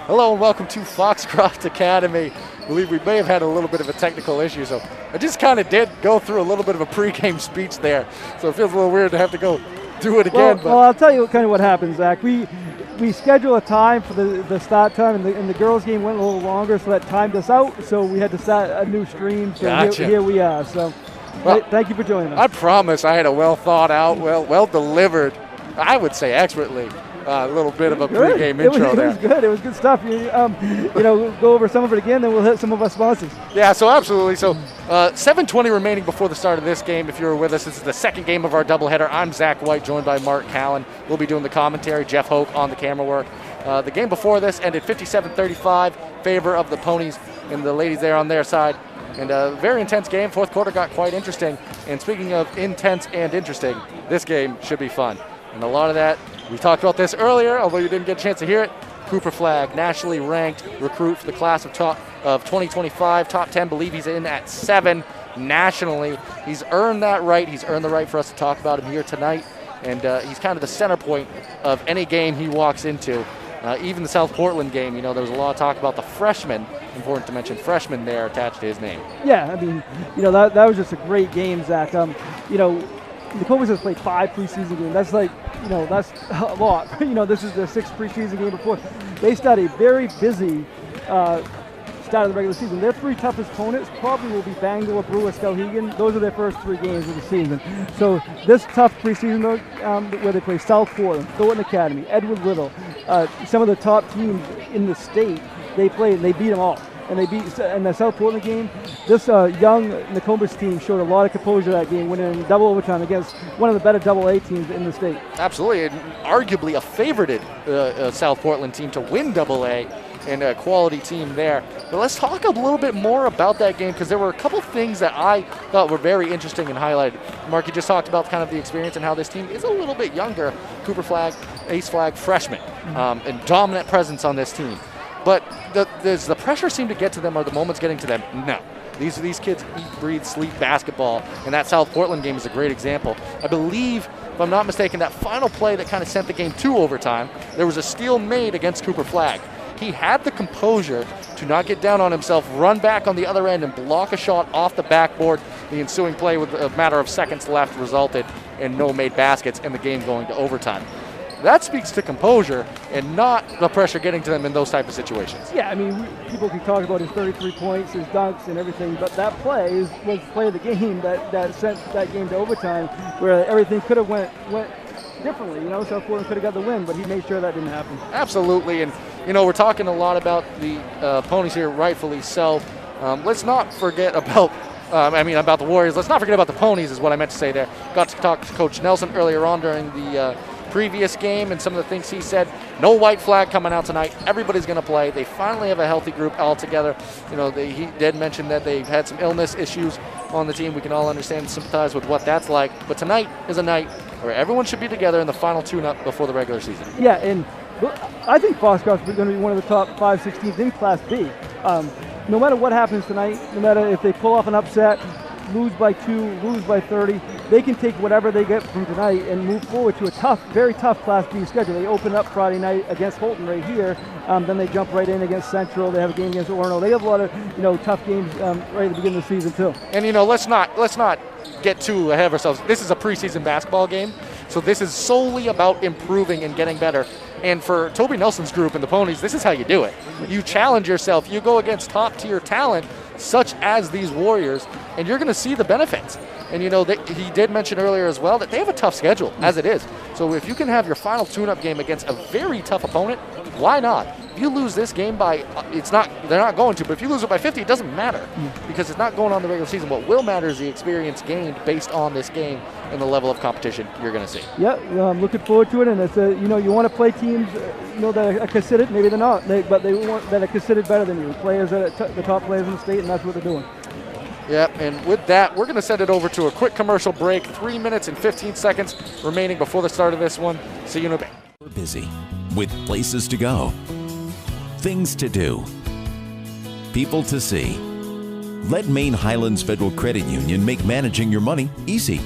Hello and welcome to Foxcroft Academy. I believe we may have had a little bit of a technical issue, so I just kind of did go through a little bit of a pregame speech there, so it feels a little weird to have to go do it again. Well, I'll tell you kind of what happened, Zach. We scheduled a time for the start time, and the girls' game went a little longer, so that timed us out, so we had to start a new stream, so Gotcha. here we are. So well, thank you for joining us. I promise I had a well thought out, well delivered, I would say expertly, little bit of a pregame intro there. It was good. It was good stuff. Go over some of it again, then we'll hit some of our sponsors. Yeah, so absolutely. So 7:20 remaining before the start of this game. If you're with us, this is the second game of our doubleheader. I'm Zach White, joined by Mark Callan. We'll be doing the commentary. Jeff Hoke on the camera work. The game before this ended 57-35, favor of the ponies and the ladies there on their side. And a very intense game. Fourth quarter got quite interesting. And speaking of intense and interesting, this game should be fun. And a lot of that, we talked about this earlier, although you didn't get a chance to hear it. Cooper Flagg, nationally ranked recruit for the class of 2025, top 10, believe he's in at 7 nationally. He's earned that right. He's earned the right for us to talk about him here tonight. And he's kind of the center point of any game he walks into. Even the South Portland game, there was a lot of talk about the freshman, important to mention freshman there attached to his name. Yeah, I mean, that was just a great game, Zach. Nokomis has played 5 preseason games. That's that's a lot. This is their 6th preseason game before. They started a very busy start of the regular season. Their 3 toughest opponents probably will be Bangor, Brewer, Skowhegan. Those are their first 3 games of the season. So this tough preseason, where they play South Portland, Thornton Academy, Edward Little, some of the top teams in the state, they played and they beat them all. And they beat in the South Portland game. This young Nokomis team showed a lot of composure that game, winning in double overtime against one of the better AA teams in the state. Absolutely, and arguably a favorited South Portland team to win AA, and a quality team there. But let's talk a little bit more about that game, because there were a couple things that I thought were very interesting and highlighted. Mark, you just talked about kind of the experience and how this team is a little bit younger. Cooper Flagg, Ace Flagg, freshman, and dominant presence on this team. But does the pressure seem to get to them, or the moments getting to them? No. These kids eat, breathe, sleep basketball, and that South Portland game is a great example. I believe, if I'm not mistaken, that final play that kind of sent the game to overtime, there was a steal made against Cooper Flagg. He had the composure to not get down on himself, run back on the other end, and block a shot off the backboard. The ensuing play, with a matter of seconds left, resulted in no made baskets and the game going to overtime. That speaks to composure and not the pressure getting to them in those type of situations. Yeah, I mean, people can talk about his 33 points, his dunks, and everything, but that play was the play of the game that sent that game to overtime, where everything could have went differently. South Portland could have got the win, but he made sure that didn't happen. Absolutely, and we're talking a lot about the ponies here, rightfully so. Let's not forget about about the Warriors. Let's not forget about the ponies, is what I meant to say there. Got to talk to Coach Nelson earlier on during the previous game, and some of the things he said. No white flag coming out tonight. Everybody's going to play. They finally have a healthy group all together. He did mention that they've had some illness issues on the team. We can all understand and sympathize with what that's like. But tonight is a night where everyone should be together in the final tune-up before the regular season. Yeah, and I think Foxcroft is going to be one of the top 5-6 teams in Class B. No matter what happens tonight, no matter if they pull off an upset, lose by 2, lose by 30, they can take whatever they get from tonight and move forward to a very tough Class B schedule. They open up Friday night against Holton right here, then they jump right in against Central. They have a game against Orono. They have a lot of tough games right at the beginning of the season too. And let's not get too ahead of ourselves. This is a preseason basketball game, so this is solely about improving and getting better. And for Toby Nelson's group and the Ponies, this is how you do it. You challenge yourself. You go against top-tier talent, such as these Warriors, and you're going to see the benefits. And he did mention earlier as well that they have a tough schedule as it is. So if you can have your final tune-up game against a very tough opponent, why not? If you lose this game by, they're not going to, but if you lose it by 50, it doesn't matter, because it's not going on the regular season. What will matter is the experience gained based on this game and the level of competition you're going to see. Yeah, I'm looking forward to it, and it's you want to play teams that are considered, maybe they're not, but that are considered better than you. Players that are the top players in the state, and that's what they're doing. Yep, and with that, we're going to send it over to a quick commercial break. 3 minutes and 15 seconds remaining before the start of this one. See you in a bit. We're busy with places to go, things to do, people to see. Let Maine Highlands Federal Credit Union make managing your money easy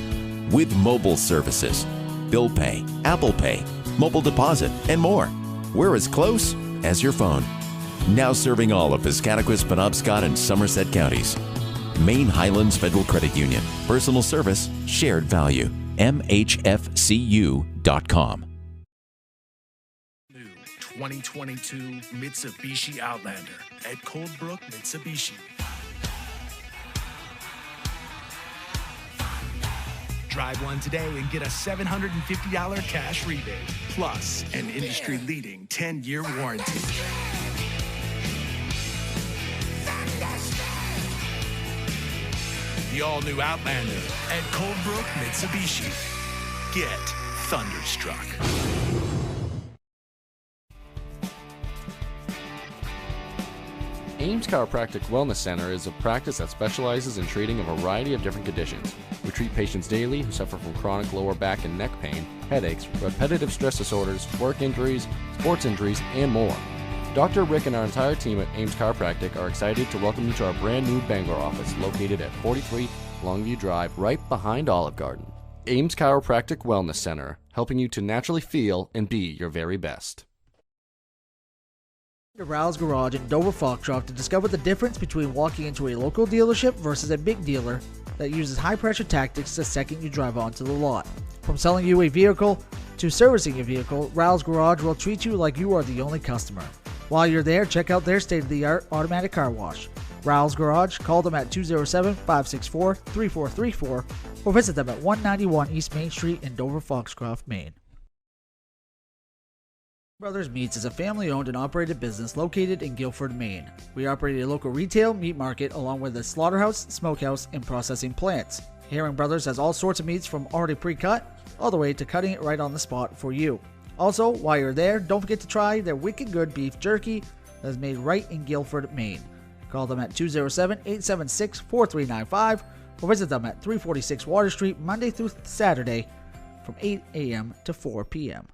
with mobile services, bill pay, Apple Pay, mobile deposit, and more. We're as close as your phone. Now serving all of Piscataquis, Penobscot, and Somerset counties. Maine Highlands Federal Credit Union. Personal service, shared value. MHFCU.com. New 2022 Mitsubishi Outlander at Coldbrook Mitsubishi. Drive one today and get a $750 cash rebate, plus an industry-leading 10-year warranty. The all-new Outlander at Coldbrook Mitsubishi. Get thunderstruck. Ames Chiropractic Wellness Center is a practice that specializes in treating a variety of different conditions. We treat patients daily who suffer from chronic lower back and neck pain, headaches, repetitive stress disorders, work injuries, sports injuries, and more. Dr. Rick and our entire team at Ames Chiropractic are excited to welcome you to our brand new Bangor office located at 43 Longview Drive, right behind Olive Garden. Ames Chiropractic Wellness Center, helping you to naturally feel and be your very best. To Rouse Garage in Dover Foxcroft to discover the difference between walking into a local dealership versus a big dealer that uses high-pressure tactics the second you drive onto the lot. From selling you a vehicle to servicing your vehicle, Rouse Garage will treat you like you are the only customer. While you're there, check out their state-of-the-art automatic car wash. Rouse Garage, call them at 207-564-3434 or visit them at 191 East Main Street in Dover Foxcroft, Maine. Brothers Meats is a family-owned and operated business located in Guilford, Maine. We operate a local retail meat market along with a slaughterhouse, smokehouse, and processing plants. Herring Brothers has all sorts of meats from already pre-cut all the way to cutting it right on the spot for you. Also, while you're there, don't forget to try their wicked good beef jerky that is made right in Guilford, Maine. Call them at 207-876-4395 or visit them at 346 Water Street Monday through Saturday from 8 a.m. to 4 p.m.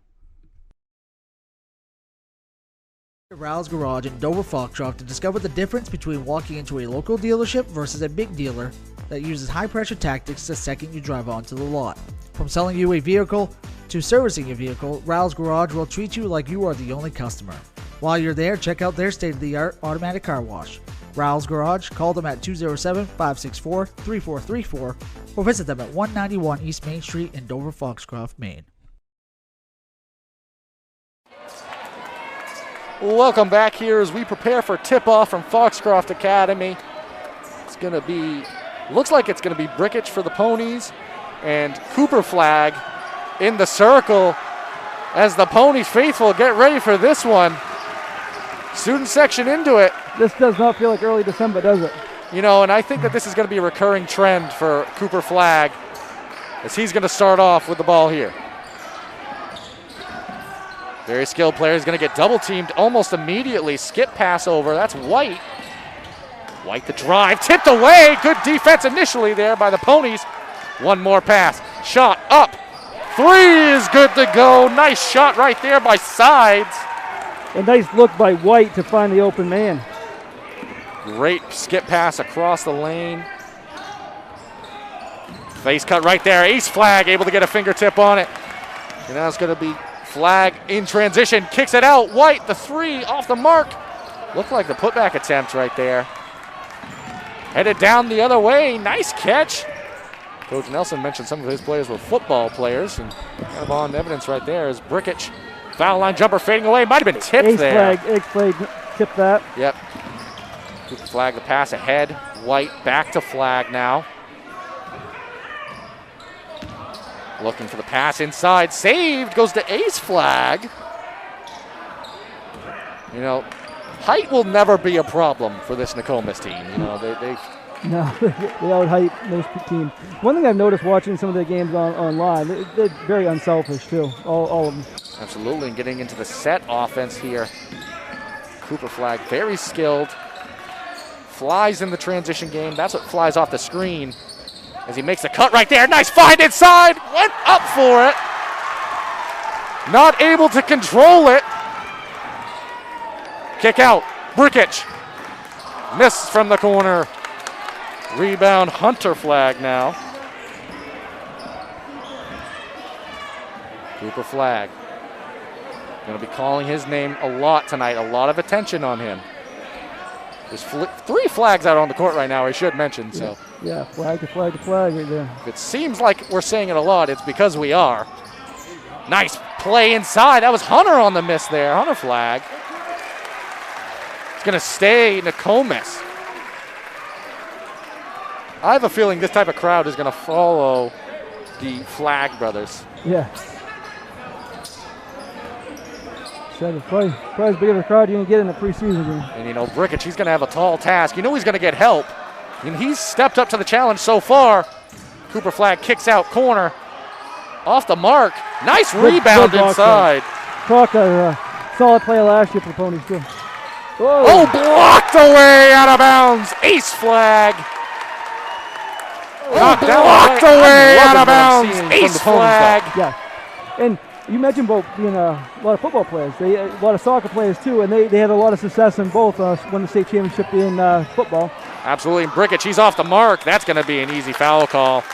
Rouse Garage in Dover Foxcroft to discover the difference between walking into a local dealership versus a big dealer that uses high-pressure tactics the second you drive onto the lot. From selling you a vehicle to servicing your vehicle, Rouse Garage will treat you like you are the only customer. While you're there, check out their state-of-the-art automatic car wash. Rouse Garage, call them at 207-564-3434 or visit them at 191 East Main Street in Dover Foxcroft, Maine. Welcome back here as we prepare for tip-off from Foxcroft Academy. It's going to be, looks like it's going to be Brickage for the Ponies and Cooper Flag in the circle as the Ponies faithful get ready for this one. Student section into it. This does not feel like early December, does it? You know, and I think that this is going to be a recurring trend for Cooper Flag as he's going to start off with the ball here. Very skilled player. He's going to get double teamed almost immediately. Skip pass over. That's White. White the drive. Tipped away. Good defense initially there by the Ponies. One more pass. Shot up. Three is good to go. Nice shot right there by Sides. A nice look by White to find the open man. Great skip pass across the lane. Face cut right there. Ace Flag able to get a fingertip on it. And now it's going to be Flag in transition, kicks it out. White, the three off the mark. Looked like the putback attempt right there. Headed down the other way. Nice catch. Coach Nelson mentioned some of his players were football players, and kind of on evidence right there is Brickage. Foul line jumper fading away. Might have been tipped there. Ace Flag tipped that. Yep. Cooper Flag the pass ahead. White back to Flag now. Looking for the pass inside. Saved. Goes to Ace Flag. You know, height will never be a problem for this Nokomis team. You know, they No, they out-height most teams. One thing I've noticed watching some of their games online, they're very unselfish too, all of them. Absolutely, and getting into the set offense here. Cooper Flag, very skilled. Flies in the transition game. That's what flies off the screen as he makes the cut right there. Nice find inside. Went up for it. Not able to control it. Kick out. Brickage. Miss from the corner. Rebound, Hunter Flag now. Cooper Flag. Going to be calling his name a lot tonight. A lot of attention on him. There's 3 flags out on the court right now, I should mention. So yeah, flag to flag to flag right there. if it seems like we're saying it a lot, it's because we are. Nice play inside. That was Hunter on the miss there. Hunter flag. It's going to stay Nokomis. I have a feeling this type of crowd is going to follow the Flag brothers. Yeah. Said it's probably as big of a crowd you can get in a preseason game. And, you know, Brickich, he's going to have a tall task. You know he's going to get help. And he's stepped up to the challenge so far. Cooper Flag kicks out corner. Off the mark. Nice rebound inside. Talk a solid play last year for the Ponies, too. Whoa. Oh, blocked away out of bounds. Ace Flag. Blocked away out of bounds. Ace Flag. Yeah. And you mentioned both being a lot of football players. A lot of soccer players, too, and they had a lot of success in both. Won the state championship in football. Absolutely. Brickich, he's off the mark. That's going to be an easy foul call.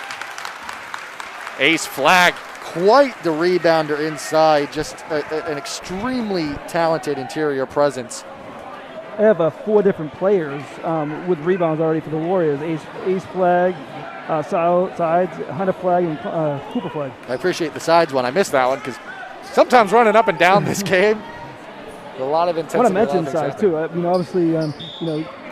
Ace Flag, quite the rebounder inside. Just an extremely talented interior presence. I have 4 different players with rebounds already for the Warriors. Ace Flag, Sides, Hunter Flag, and Cooper Flag. I appreciate the Sides one. I missed that one because sometimes running up and down this game, a lot of intensity. I want to mention Sides too. Obviously,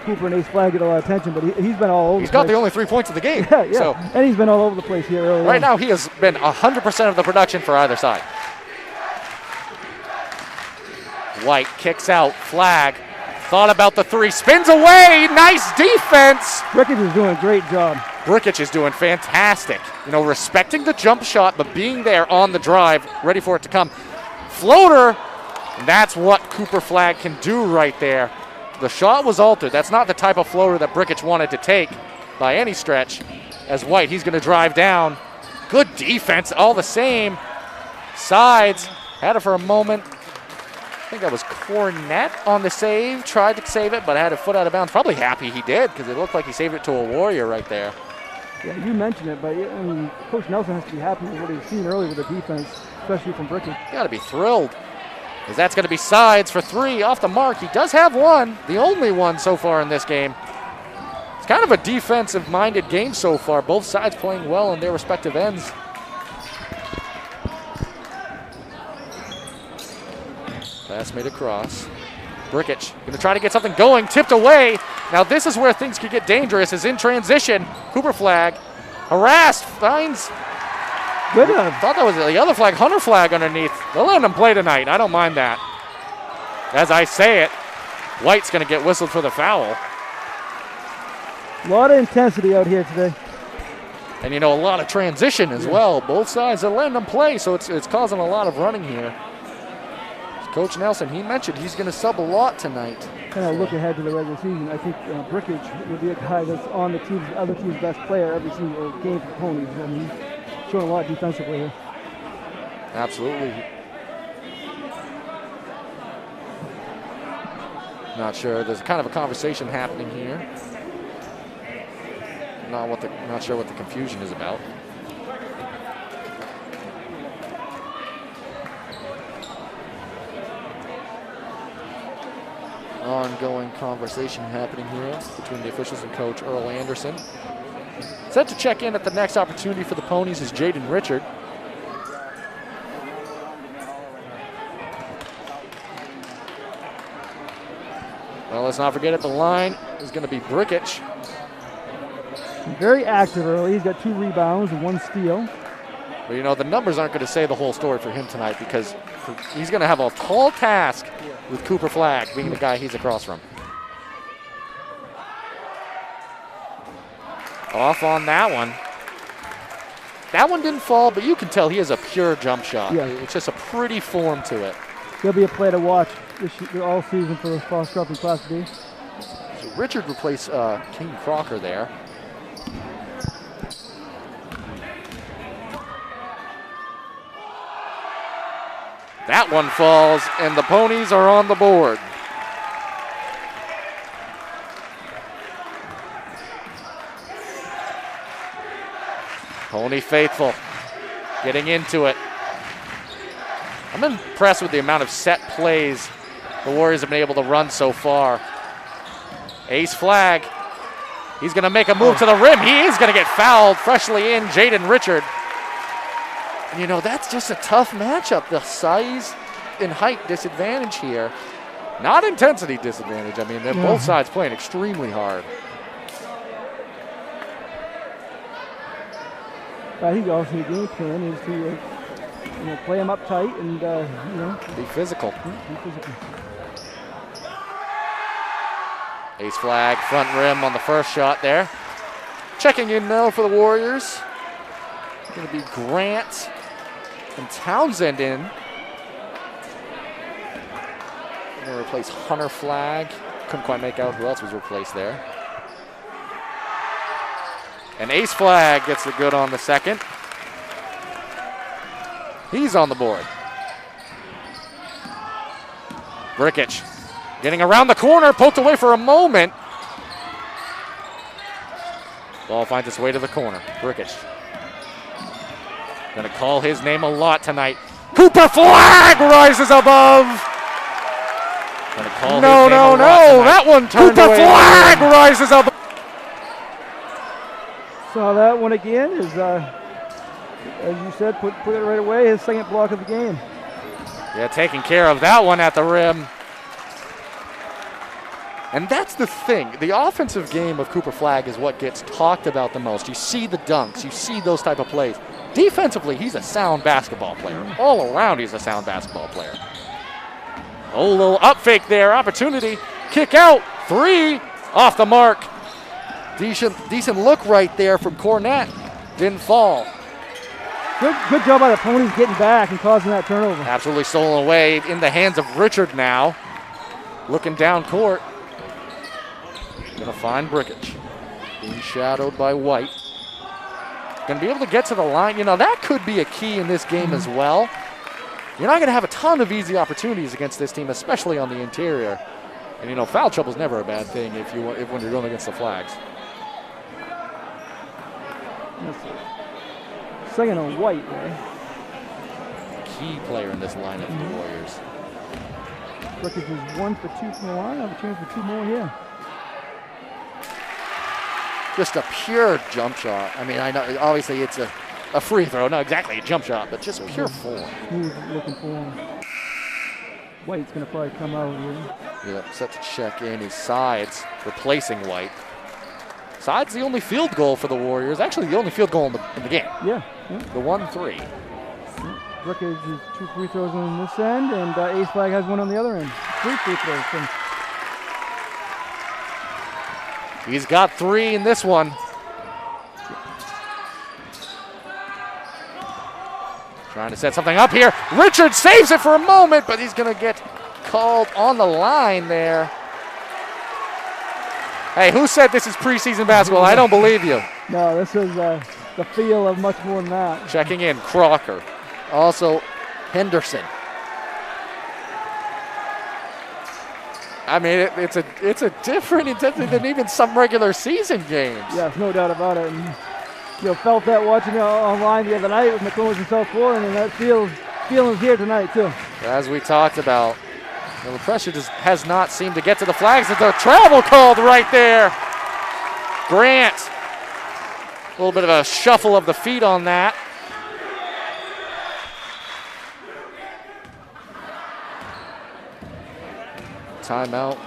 Cooper and Ace Flag get a lot of attention, but he's been all over. He's got the only 3 points of the game. Yeah. So. And he's been all over the place here early. Right now, he has been 100% of the production for either side. White kicks out. Flag. Thought about the 3, spins away, nice defense. Brickich is doing a great job. Brickich is doing fantastic. Respecting the jump shot, but being there on the drive, ready for it to come. Floater, and that's what Cooper Flag can do right there. The shot was altered. That's not the type of floater that Brickich wanted to take by any stretch. As White, he's gonna drive down. Good defense, all the same. Sides, had it for a moment. I think that was Cornett on the save. Tried to save it, but had a foot out of bounds. Probably happy he did because it looked like he saved it to a Warrior right there. Yeah, you mentioned it, but Coach Nelson has to be happy with what he's seen early with the defense, especially from Brickich. Got to be thrilled, as that's going to be Sides for 3 off the mark. He does have one, the only one so far in this game. It's kind of a defensive-minded game so far. Both sides playing well in their respective ends. Pass made across. Brickich going to try to get something going, tipped away. Now this is where things could get dangerous, is in transition. Cooper Flag, harassed, finds. Good. Thought that was the other flag, Hunter Flag underneath. They'll let him play tonight, I don't mind that. As I say it, White's going to get whistled for the foul. A lot of intensity out here today. And a lot of transition as well. Both sides are letting them play, so it's causing a lot of running here. Coach Nelson, he mentioned he's going to sub a lot tonight. Kind of look ahead to the regular season. I think Brickich will be a guy that's on the other team's best player every single game for the Ponies. He's showing a lot defensively here. Absolutely. Not sure. There's kind of a conversation happening here. Not sure what the confusion is about. Ongoing conversation happening here between the officials and Coach Earl Anderson. Set to check in at the next opportunity for the Ponies is Jaden Richard. Well, let's not forget at the line is going to be Brickich. Very active early. He's got 2 rebounds and 1 steal. But the numbers aren't going to say the whole story for him tonight because he's going to have a tall task with Cooper Flag being the guy he's across from. Off on that one. That one didn't fall, but you can tell he has a pure jump shot. Yeah. It's just a pretty form to it. He'll be a player to watch all season for the Foxcroft in Class B. So Richard replaced King Crocker there. That one falls, and the Ponies are on the board. Pony faithful, getting into it. I'm impressed with the amount of set plays the Warriors have been able to run so far. Ace flag. He's going to make a move to the rim. He is going to get fouled. Freshly in, Jaden Richard. And, you know, that's just a tough matchup. The size and height disadvantage here. Not intensity disadvantage. I mean, they're both sides playing extremely hard. I think also the game plan is to play them up tight and be physical. Be physical. Ace flag, front rim on the first shot there. Checking in now for the Warriors. Going to be Grant and Townsend in. Going to replace Hunter Flag. Couldn't quite make out who else was replaced there. And Ace Flag gets the good on the second. He's on the board. Brickich getting around the corner, poked away for a moment. Ball finds its way to the corner. Brickich. Gonna call his name a lot tonight. Cooper Flag rises above. Gonna call no, that one turned Cooper away. Flag rises above. So that one again is, as you said, put it right away, his second block of the game. Yeah, taking care of that one at the rim. And that's the thing. The offensive game of Cooper Flag is what gets talked about the most. You see the dunks. You see those type of plays. Defensively, he's a sound basketball player. All around, he's a sound basketball player. Oh, little up fake there. Opportunity. Kick out. 3 off the mark. Decent look right there from Cornett. Didn't fall. Good job by the Ponies getting back and causing that turnover. Absolutely stolen away in the hands of Richard now. Looking down court. Gonna find Brickich. Being shadowed by White. Gonna be able to get to the line. You know, that could be a key in this game as well. You're not gonna have a ton of easy opportunities against this team, especially on the interior. And you know, foul trouble is never a bad thing when you're going against the Flags. Second on White, right? Key player in this lineup for the Warriors. Brickich is 1 for 2 from the line. Have a chance for 2 more here. Just a pure jump shot. I mean, I know obviously it's a free throw, not exactly a jump shot, but just pure form. Who's looking for him? White's gonna probably come out here. Yeah, set to check in. His Sides replacing White. Sides the only field goal for the Warriors. Actually, the only field goal in the game. Yeah. The 1-3. Brickich is 2 free throws on this end, and Ace Flag has 1 on the other end. 3 free throws from. He's got 3 in this one. Trying to set something up here. Richard saves it for a moment, but he's going to get called on the line there. Hey, who said this is preseason basketball? I don't believe you. No, this is the feel of much more than that. Checking in, Crocker. Also, Henderson. I mean, it's a different intensity than even some regular season games. Yes, no doubt about it. And, felt that watching it online the other night with Nokomis and South Florida, and that feeling's here tonight too. As we talked about, the pressure just has not seemed to get to the Flags. There's a travel called right there. Grant, a little bit of a shuffle of the feet on that. Timeout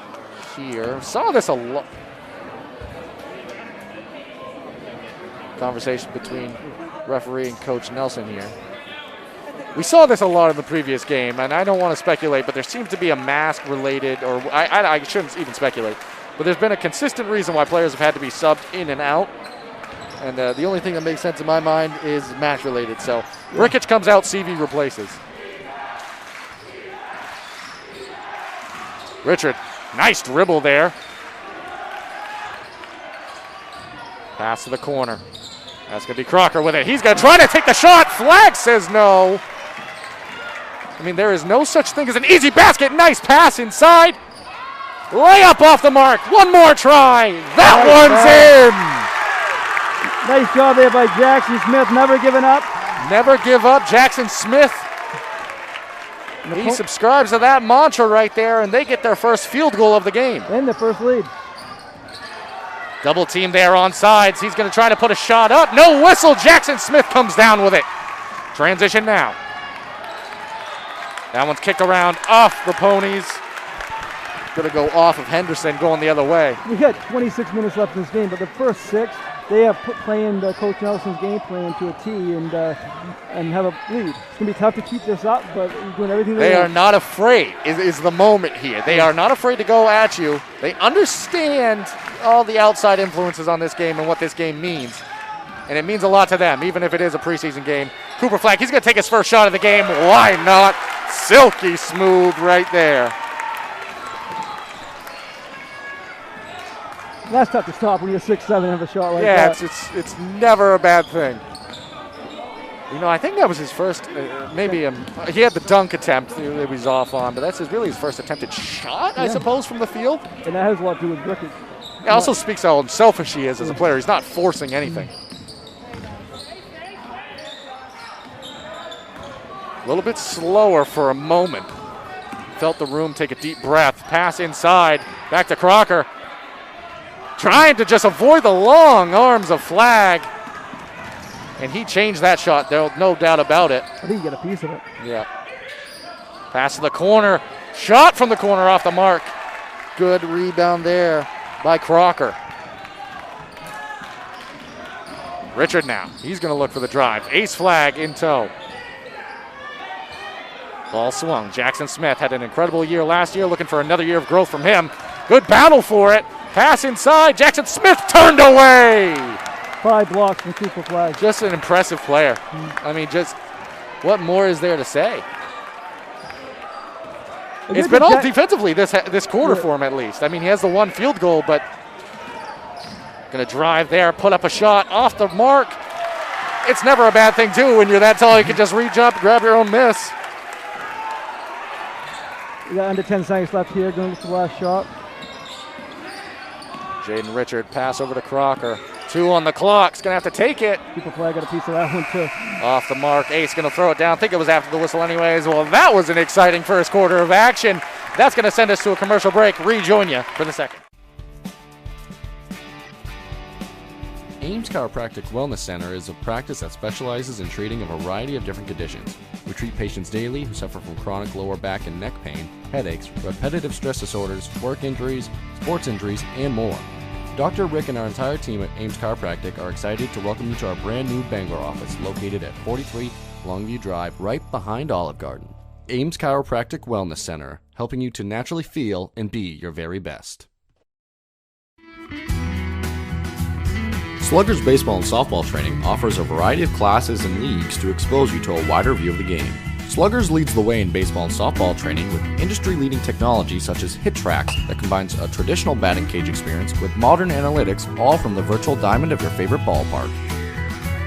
here. Saw this a lot. Conversation between referee and Coach Nelson here. We saw this a lot in the previous game, and I don't want to speculate, but there seems to be a mask-related, or I shouldn't even speculate, but there's been a consistent reason why players have had to be subbed in and out, and the only thing that makes sense in my mind is match-related. So Brickich comes out, CV replaces. Richard, nice dribble there. Pass to the corner. That's going to be Crocker with it. He's going to try to take the shot. Flag says no. I mean, there is no such thing as an easy basket. Nice pass inside. Layup off the mark. One more try. That one's in. Nice job there by Jackson Smith. Never giving up. Never give up. Jackson Smith. He subscribes to that mantra right there, and they get their first field goal of the game. And the first lead. Double team there on sides. He's going to try to put a shot up. No whistle. Jackson Smith comes down with it. Transition now. That one's kicked around off the ponies. Going to go off of Henderson, going the other way. We got 26 minutes left in this game, but the first 6, they have playing Coach Nelson's game plan to a T and have a lead. It's going to be tough to keep this up, but he's doing everything they are not afraid, is the moment here. They are not afraid to go at you. They understand all the outside influences on this game and what this game means. And it means a lot to them, even if it is a preseason game. Cooper Flagg, he's going to take his first shot of the game. Why not? Silky smooth right there. That's tough to stop when you're 6'7" and have a shot like that. Yeah, it's never a bad thing. You know, I think that was his first, he had the dunk attempt that he was off on, but that's really his first attempted shot, I suppose, from the field. And that has a lot to do with Ricketts. It also speaks how selfish he is as a player. He's not forcing anything. A little bit slower for a moment. Felt the room take a deep breath. Pass inside, back to Crocker. Trying to just avoid the long arms of Flagg. And he changed that shot, no doubt about it. I think he got a piece of it. Yeah. Pass to the corner. Shot from the corner off the mark. Good rebound there by Crocker. Richard now. He's going to look for the drive. Ace Flagg in tow. Ball swung. Jackson Smith had an incredible year last year, looking for another year of growth from him. Good battle for it. Pass inside. Jackson Smith turned away. 5 blocks from Cooper Flagg. Just an impressive player. I mean, just what more is there to say? It's been all defensively this quarter for him, at least. I mean, he has the one field goal, but going to drive there, put up a shot off the mark. It's never a bad thing, too, when you're that tall. You can just reach up, grab your own miss. We got under 10 seconds left here, going to the last shot. Jaden Richard, pass over to Crocker. 2 on the clock, he's going to have to take it. Cooper Flagg got a piece of that one, too. Off the mark, Ace going to throw it down. I think it was after the whistle anyways. Well, that was an exciting first quarter of action. That's going to send us to a commercial break. Rejoin you for the second. Ames Chiropractic Wellness Center is a practice that specializes in treating a variety of different conditions. We treat patients daily who suffer from chronic lower back and neck pain, headaches, repetitive stress disorders, work injuries, sports injuries, and more. Dr. Rick and our entire team at Ames Chiropractic are excited to welcome you to our brand new Bangor office located at 43 Longview Drive, right behind Olive Garden. Ames Chiropractic Wellness Center, helping you to naturally feel and be your very best. Sluggers baseball and softball training offers a variety of classes and leagues to expose you to a wider view of the game. Sluggers leads the way in baseball and softball training with industry-leading technology such as Hit Tracks that combines a traditional batting cage experience with modern analytics, all from the virtual diamond of your favorite ballpark.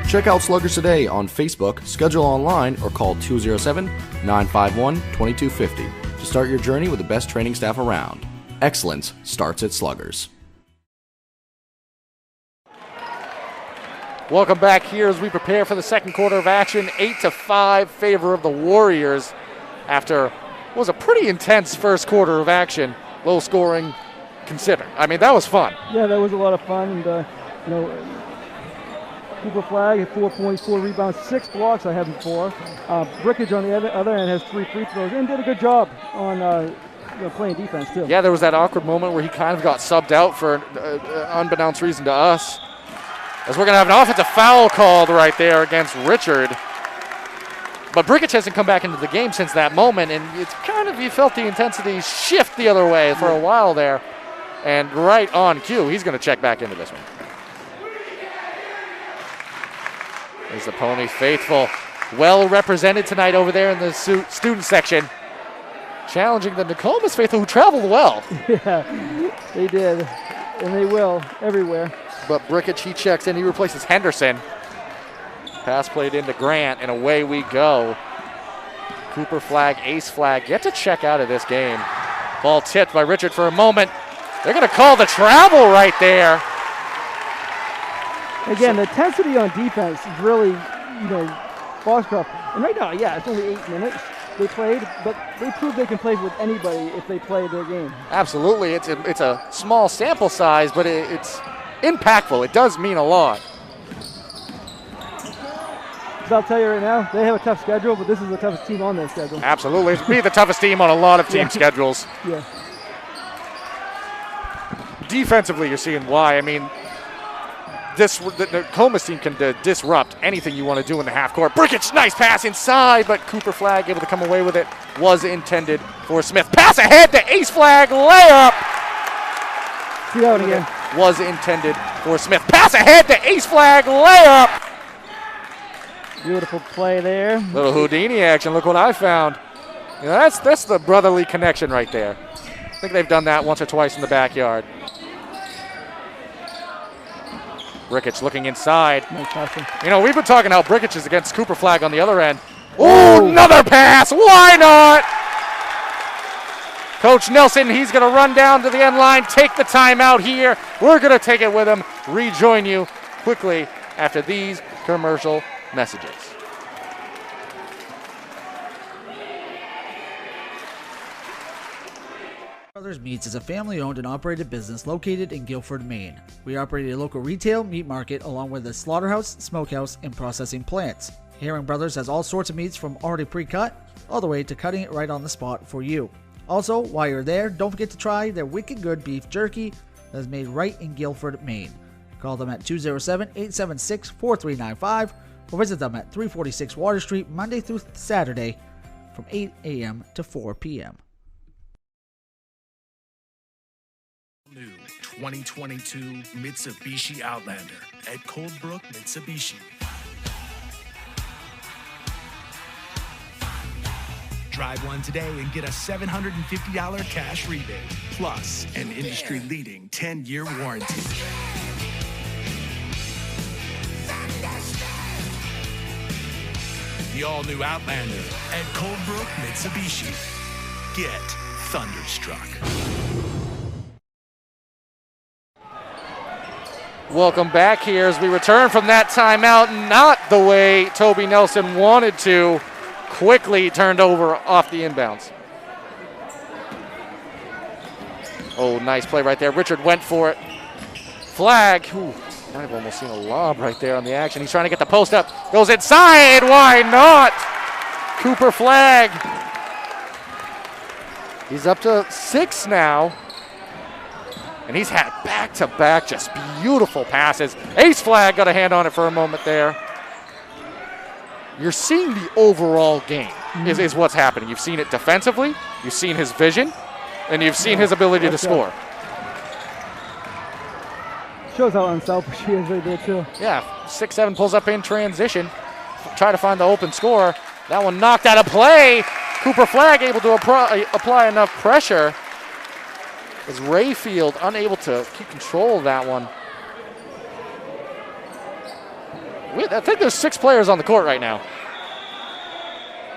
Check out Sluggers today on Facebook, schedule online, or call 207-951-2250 to start your journey with the best training staff around. Excellence starts at Sluggers. Welcome back here as we prepare for the second quarter of action. 8-5 favor of the Warriors after what was a pretty intense first quarter of action. Low scoring considered. I mean, that was fun. Yeah, that was a lot of fun. And, Cooper Flagg had 4 points, 4 rebounds, 6 blocks. I have him 4. Brickage on the other end has 3 free throws and did a good job on playing defense too. Yeah, there was that awkward moment where he kind of got subbed out for unbeknownst reason to us. As we're going to have an offensive foul called right there against Richard. But Brickage hasn't come back into the game since that moment, and it's kind of, you felt the intensity shift the other way for a while there. And right on cue, he's going to check back into this one. There's the Pony faithful. Well represented tonight over there in the student section. Challenging the Nokomis faithful, who traveled well. Yeah, they did. And they will everywhere. But Brickage, he checks in. He replaces Henderson. Pass played into Grant, and away we go. Cooper Flagg, Ace Flagg, get to check out of this game. Ball tipped by Richard for a moment. They're going to call the travel right there. Again, the intensity on defense is really, Foxcroft. And right now, yeah, it's only 8 minutes they played, but they proved they can play with anybody if they play their game. Absolutely. It's a small sample size, but it's impactful. It does mean a lot. I'll tell you right now, they have a tough schedule, but this is the toughest team on their schedule. Absolutely. It's be the toughest team on a lot of team schedules. Yeah. Defensively, you're seeing why. I mean, the Nokomis team can disrupt anything you want to do in the half court. Brickich, nice pass inside, but Cooper Flagg able to come away with it. Was intended for Smith. Pass ahead to Ace Flagg, layup. See that one again. Was intended for Smith. Pass ahead to Ace Flagg, layup. Beautiful play there. Little Houdini action. Look what I found. You know, that's the brotherly connection right there. I think they've done that once or twice in the backyard. Brickich looking inside. Nice passing. You know, we've been talking how Brickich is against Cooper Flagg on the other end. Oh, another pass. Why not? Coach Nelson, he's going to run down to the end line, take the timeout here. We're going to take it with him. Rejoin you quickly after these commercial messages. Brothers Meats is a family-owned and operated business located in Guilford, Maine. We operate a local retail meat market along with a slaughterhouse, smokehouse, and processing plants. Herring Brothers has all sorts of meats from already pre-cut all the way to cutting it right on the spot for you. Also, while you're there, don't forget to try their wicked good beef jerky that is made right in Guilford, Maine. Call them at 207-876-4395 or visit them at 346 Water Street Monday through Saturday from 8 a.m. to 4 p.m. New 2022 Mitsubishi Outlander at Coldbrook Mitsubishi. Drive one today and get a $750 cash rebate, plus an industry-leading 10-year warranty. The all-new Outlander at Coldbrook Mitsubishi. Get thunderstruck. Welcome back here as we return from that timeout. Not the way Toby Nelson wanted to. Quickly turned over off the inbounds. Oh, nice play right there. Richard went for it. Flagg. Ooh, I've almost seen a lob right there on the action. He's trying to get the post up. Goes inside. Why not? Cooper Flagg. He's up to 6 now. And he's had back-to-back just beautiful passes. Ace Flagg got a hand on it for a moment there. You're seeing the overall game is what's happening. You've seen it defensively, you've seen his vision, and you've seen his ability to score. Shows how unselfish he is right there, too. Yeah, 6'7", pulls up in transition. Try to find the open scorer. That one knocked out of play. Cooper Flagg able to apply enough pressure. As Rayfield unable to keep control of that one. I think there's 6 players on the court right now.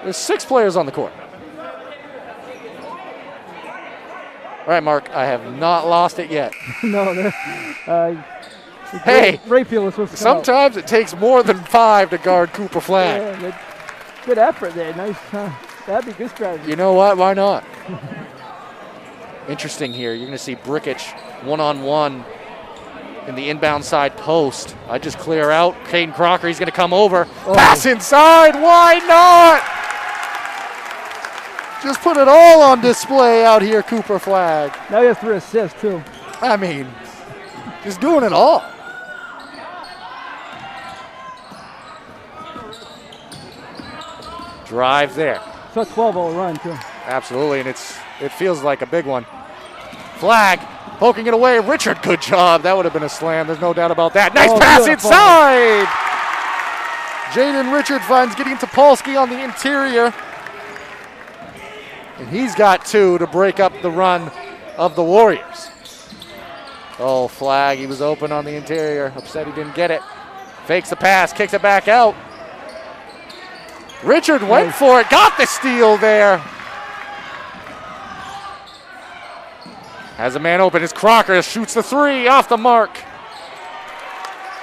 There's 6 players on the court. All right, Mark, I have not lost it yet. No, hey, Rayfield was supposed to come sometimes it takes more than 5 to guard Cooper Flagg. Yeah, good effort there. Nice. That'd be good strategy. You know what? Why not? Interesting here. You're going to see Brickich one-on-one in the inbound side post. I just clear out. Caden Crocker, he's going to come over. Oh. Pass inside. Why not? Just put it all on display out here, Cooper Flagg. Now he has 3 assists, too. I mean, just doing it all. Drive there. So 12-0 run, too. Absolutely, and it feels like a big one. Flagg poking it away. Richard, good job. That would have been a slam. There's no doubt about that. Nice pass inside. Jaden Richard finds getting Topolsky on the interior. And he's got 2 to break up the run of the Warriors. Oh, Flagg, he was open on the interior. Upset he didn't get it. Fakes the pass, kicks it back out. Richard went for it, got the steal there. Has a man open, it's Crocker, shoots the 3 off the mark.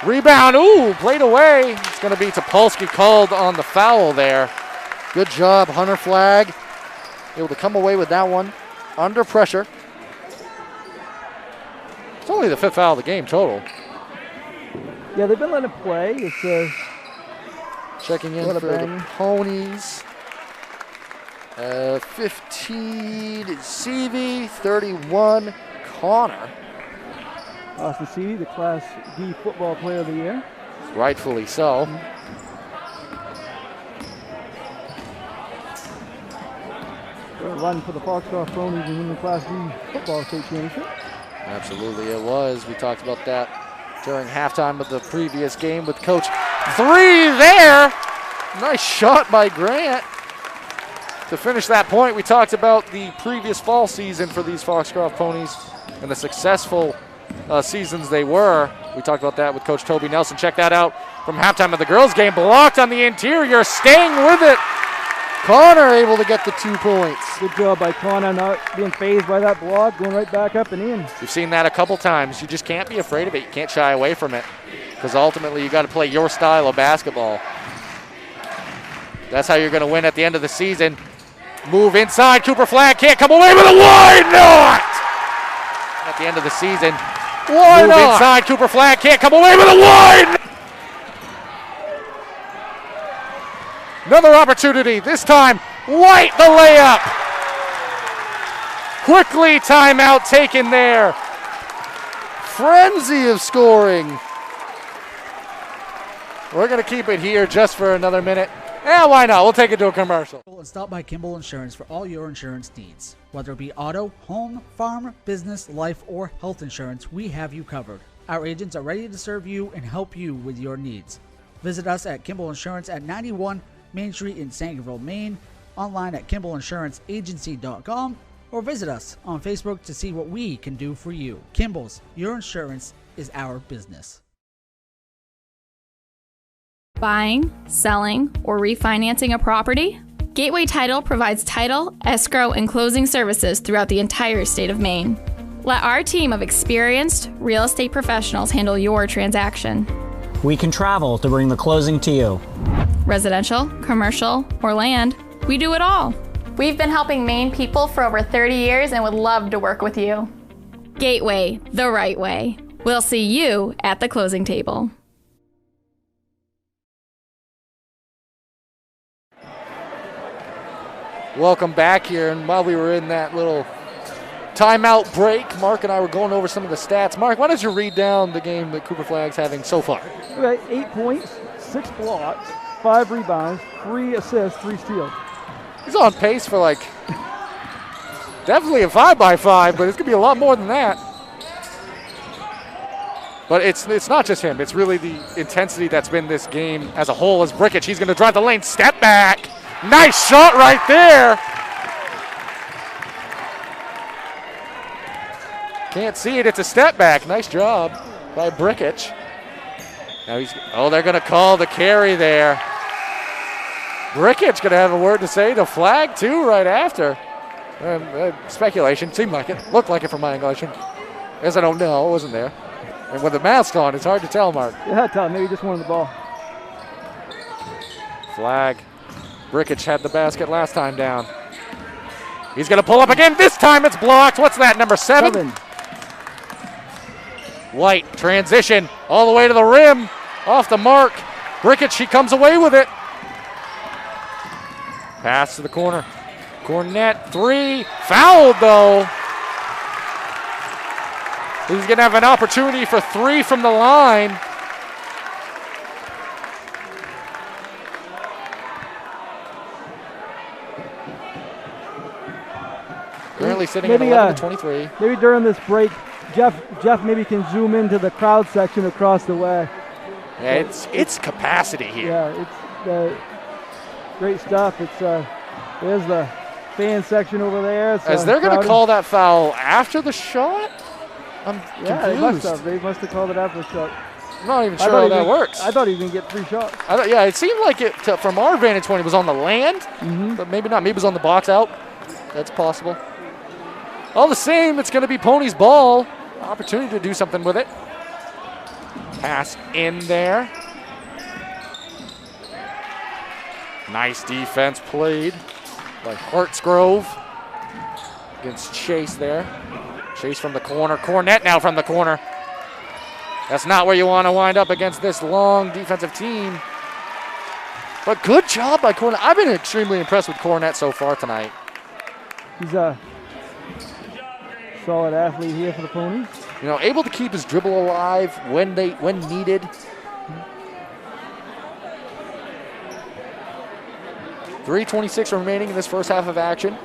Rebound, ooh, played away. It's gonna be Topolsky called on the foul there. Good job, Hunter Flagg. Able to come away with that one under pressure. It's only the 5th foul of the game total. Yeah, they've been letting it play. It's Checking in What a for the bang. Ponies. 15 CV, 31 Connor. Austin Seavey, the Class D Football Player of the Year. Rightfully so. A run for the Foxcroft Ponies and win the Class D Football State Championship. Absolutely, it was. We talked about that during halftime of the previous game with Coach. 3 there. Nice shot by Grant. To finish that point, we talked about the previous fall season for these Foxcroft Ponies and the successful seasons they were. We talked about that with Coach Toby Nelson. Check that out from halftime of the girls' game. Blocked on the interior, staying with it. Connor able to get the 2 points. Good job by Connor, not being phased by that block, going right back up and in. We've seen that a couple times. You just can't be afraid of it. You can't shy away from it because ultimately you got to play your style of basketball. That's how you're going to win at the end of the season. Move inside. Cooper Flagg can't come away with it. Why not? At the end of the season. Why Move not? Inside. Cooper Flagg can't come away with it. Why not? Another opportunity. This time, White the layup. Quickly timeout taken there. Frenzy of scoring. We're going to keep it here just for another minute. Yeah, why not? We'll take it to a commercial. And stop by Kimball Insurance for all your insurance needs. Whether it be auto, home, farm, business, life, or health insurance, we have you covered. Our agents are ready to serve you and help you with your needs. Visit us at Kimball Insurance at 91 Main Street in Sangerville, Maine, online at KimballInsuranceAgency.com, or visit us on Facebook to see what we can do for you. Kimball's, your insurance is our business. Buying, selling, or refinancing a property? Gateway Title provides title, escrow, and closing services throughout the entire state of Maine. Let our team of experienced real estate professionals handle your transaction. We can travel to bring the closing to you. Residential, commercial, or land, we do it all. We've been helping Maine people for over 30 years and would love to work with you. Gateway, the right way. We'll see you at the closing table. Welcome back here, and while we were in that little timeout break, Mark and I were going over some of the stats. Mark, why don't you read down the game that Cooper Flagg's having so far? Okay, 8 points, 6 blocks, 5 rebounds, 3 assists, 3 steals. He's on pace for like definitely a 5x5, but it's gonna be a lot more than that. But it's not just him. It's really the intensity that's been this game as a whole. As Brickich, he's gonna drive the lane, step back. Nice shot right there. Can't see it, it's a step back. Nice job by Brickich. Now they're gonna call the carry there. Brickich gonna have a word to say to Flag too right after. Speculation, seemed like it, looked like it from my English. As I don't know, it wasn't there. And with the mask on, it's hard to tell, Mark. Yeah, tell him, maybe he just wanted the ball. Flag. Brickich had the basket last time down. He's gonna pull up again, this time it's blocked. What's that, number 7? White, transition, all the way to the rim, off the mark. Brickich, he comes away with it. Pass to the corner. Cornett, 3, fouled though. He's gonna have an opportunity for 3 from the line. Currently sitting at 11-23. Maybe during this break, Jeff maybe can zoom into the crowd section across the way. Yeah, it's capacity here. Yeah, it's great stuff. There's the fan section over there. As they're going to call that foul after the shot? I'm confused. They must have called it after the shot. I'm not even sure how that works. I thought he was going to get 3 shots. It seemed like it from our vantage point, it was on the land, but maybe not. Maybe it was on the box out. That's possible. All the same, it's going to be Pony's ball. Opportunity to do something with it. Pass in there. Nice defense played by Hartsgrove against Chase there. Chase from the corner. Cornett now from the corner. That's not where you want to wind up against this long defensive team. But good job by Cornett. I've been extremely impressed with Cornett so far tonight. He's a solid athlete here for the Ponies. You know, able to keep his dribble alive when needed. .326 remaining in this first half of action.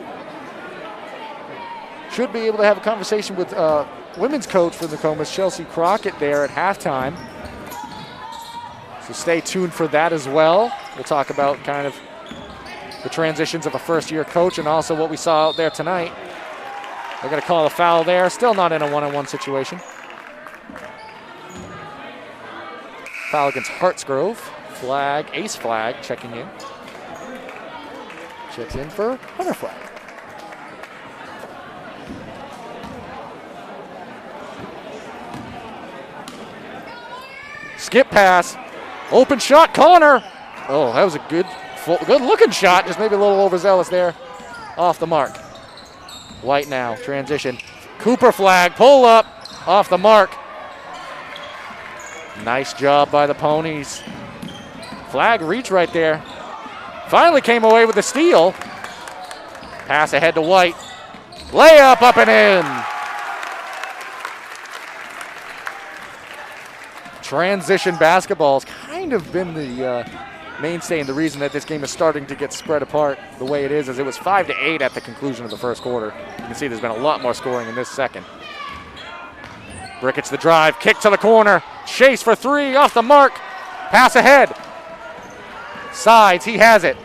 Should be able to have a conversation with women's coach for the Nokomis, Chelsea Crockett, there at halftime. So stay tuned for that as well. We'll talk about kind of the transitions of a first-year coach and also what we saw out there tonight. They're going to call a foul there. Still not in a one-on-one situation. Foul against Hartsgrove. Flag, ace flag, checking in. Checks in for Hunter flag. Skip pass. Open shot, Connor. Oh, that was a good looking shot. Just maybe a little overzealous there. Off the mark. White now, transition. Cooper flag, pull up. Off the mark. Nice job by the Ponies. Flag reach right there. Finally came away with the steal. Pass ahead to White. Layup up and in. Transition basketball has kind of been the mainstay and the reason that this game is starting to get spread apart the way it is, as it was 5-8 at the conclusion of the first quarter. You can see there's been a lot more scoring in this second. Brickich the drive, kick to the corner, chase for three, off the mark, pass ahead. Sides, he has it.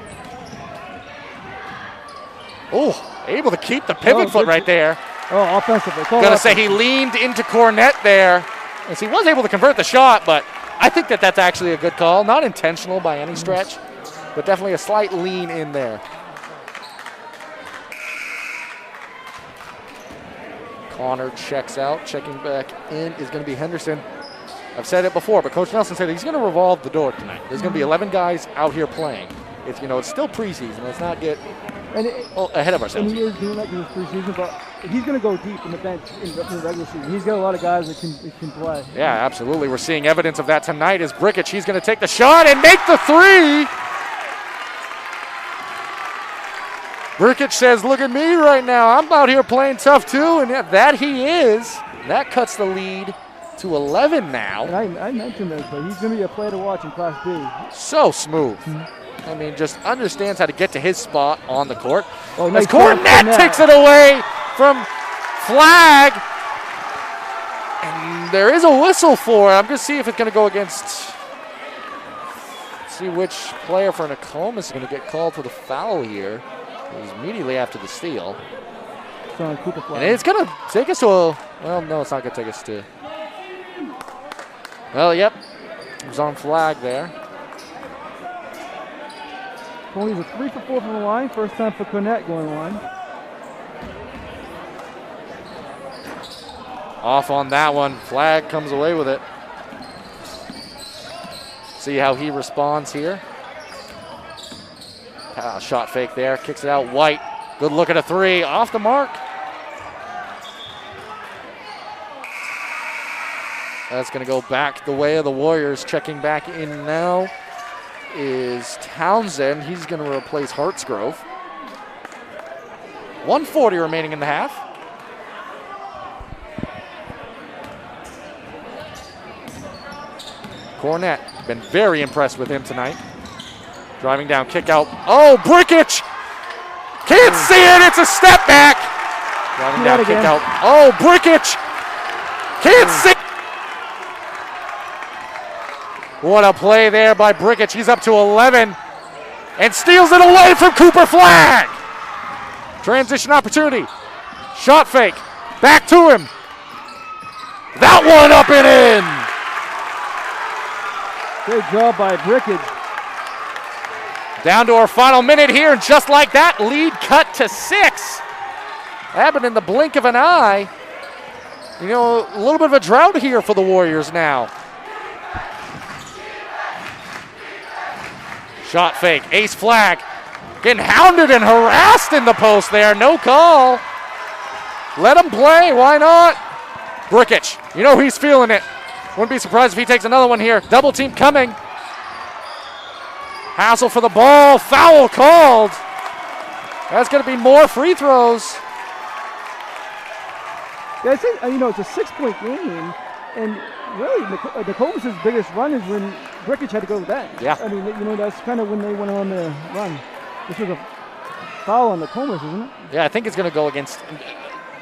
Oh, able to keep the pivot foot right there. Oh, offensively. Gonna say he leaned into Cornett there, as he was able to convert the shot, but I think that that's actually a good call. Not intentional by any stretch, but definitely a slight lean in there. Connor checks out. Checking back in is going to be Henderson. I've said it before, but Coach Nelson said he's going to revolve the door tonight. There's going to be 11 guys out here playing. It's, you know, it's still preseason. Let's not get ahead of ourselves. And he is doing that because it's preseason, but he's going to go deep in the bench in the regular season. He's got a lot of guys that can play. Yeah, absolutely. We're seeing evidence of that tonight as Brickich. He's going to take the shot and make the three. Brickich says, look at me right now. I'm out here playing tough too, and that he is. That cuts the lead to 11 now. And I mentioned this, but he's going to be a player to watch in Class B. So smooth. I mean, just understands how to get to his spot on the court. Oh, nice. As Cornett takes it away from Flag. And there is a whistle for it. I'm going to see if it's going to go against, see which player for Nokomis is going to get called for the foul here. It was immediately after the steal. And it's going to take us to a, well, no, it's not going to take us to, well, yep. It was on Flag there. Ponies are 3 for 4 from the line. First time for Cornett going line. Off on that one. Flag comes away with it. See how he responds here. Shot fake there. Kicks it out. White. Good look at a three. Off the mark. That's going to go back the way of the Warriors. Checking back in now is Townsend. He's going to replace Hartsgrove. 1:40 remaining in the half. Cornett, been very impressed with him tonight. Driving down, kick out. Oh, Brickich! Can't see it, it's a step back! Driving down, kick out. Oh, Brickich! Can't see it! What a play there by Brickich. He's up to 11 and steals it away from Cooper Flag. Transition opportunity. Shot fake. Back to him. That one up and in. Great job by Brickich. Down to our final minute here, and just like that, lead cut to 6. Happened in the blink of an eye. You know, a little bit of a drought here for the Warriors now. Shot fake, ace Flag, getting hounded and harassed in the post there, no call. Let him play, why not? Brickich, you know he's feeling it. Wouldn't be surprised if he takes another one here. Double team coming. Hassel for the ball. Foul called. That's going to be more free throws. Yeah, I think, it's a 6-point game, and really, Nokomis' biggest run is when Brickage had to go with that. Yeah. I mean, that's kind of when they went on the run. This was a foul on Nokomis, isn't it? Yeah, I think it's going to go against,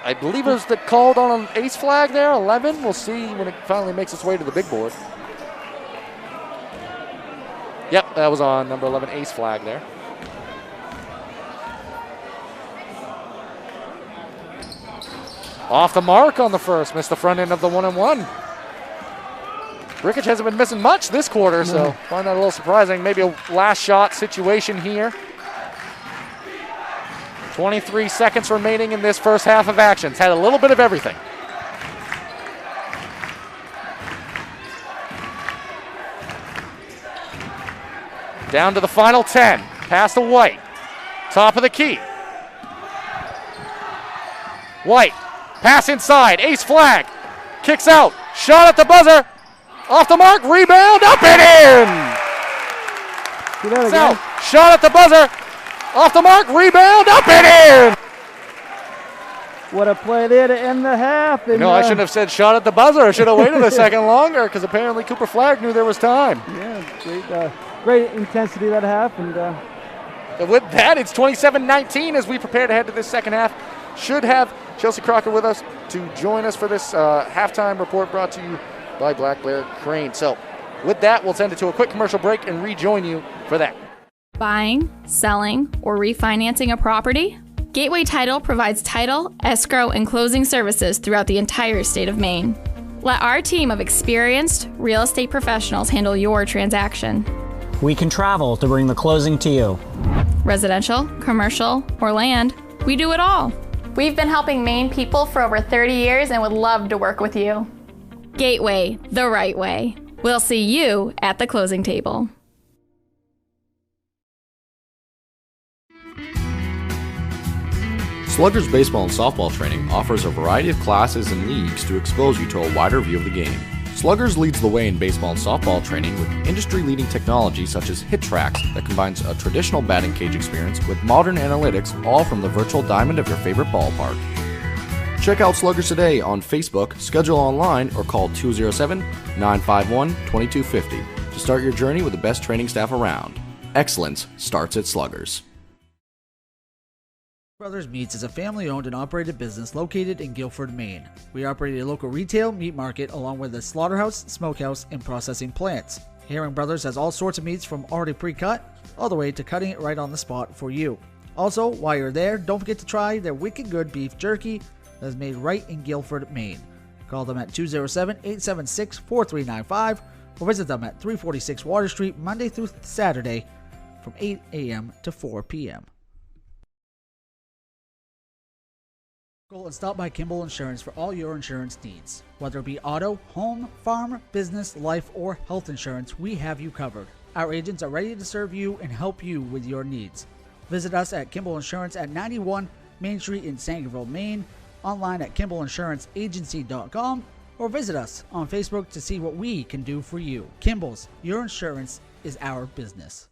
I believe it was called on an ace flag there, 11. We'll see when it finally makes its way to the big board. Yep, that was on number 11 ace flag there. Off the mark on the first, missed the front end of the 1-and-1. Brickage hasn't been missing much this quarter, so find that a little surprising. Maybe a last shot situation here. 23 seconds remaining in this first half of action. It's had a little bit of everything. Down to the final 10. Pass to White. Top of the key. White. Pass inside. Ace flag. Kicks out. Shot at the buzzer. Off the mark. Rebound. Up and in. Do that again. Shot at the buzzer. Off the mark. Rebound. Up and in. What a play there to end the half. And, I shouldn't have said shot at the buzzer. I should have waited a second longer because apparently Cooper Flagg knew there was time. Yeah, great intensity that half. And with that, it's 27-19 as we prepare to head to this second half. Should have Chelsea Crocker with us to join us for this halftime report brought to you by Black Bear Crane. So with that, we'll send it to a quick commercial break and rejoin you for that. Buying, selling, or refinancing a property? Gateway Title provides title, escrow, and closing services throughout the entire state of Maine. Let our team of experienced real estate professionals handle your transaction. We can travel to bring the closing to you. Residential, commercial, or land, we do it all. We've been helping Maine people for over 30 years and would love to work with you. Gateway, the right way. We'll see you at the closing table. Sluggers baseball and softball training offers a variety of classes and leagues to expose you to a wider view of the game. Sluggers leads the way in baseball and softball training with industry-leading technology such as HitTrax that combines a traditional batting cage experience with modern analytics, all from the virtual diamond of your favorite ballpark. Check out Sluggers today on Facebook, schedule online, or call 207-951-2250 to start your journey with the best training staff around. Excellence starts at Sluggers. Brothers Meats is a family-owned and operated business located in Guilford, Maine. We operate a local retail meat market along with a slaughterhouse, smokehouse, and processing plants. Herring Brothers has all sorts of meats from already pre-cut all the way to cutting it right on the spot for you. Also, while you're there, don't forget to try their wicked good beef jerky that is made right in Guilford, Maine. Call them at 207-876-4395 or visit them at 346 Water Street Monday through Saturday from 8 a.m. to 4 p.m. And stop by Kimball Insurance for all your insurance needs. Whether it be auto, home, farm, business, life, or health insurance, we have you covered. Our agents are ready to serve you and help you with your needs. Visit us at Kimball Insurance at 91 Main Street in Sangerville, Maine, online at KimballInsuranceAgency.com, or visit us on Facebook to see what we can do for you. Kimball's, your insurance is our business.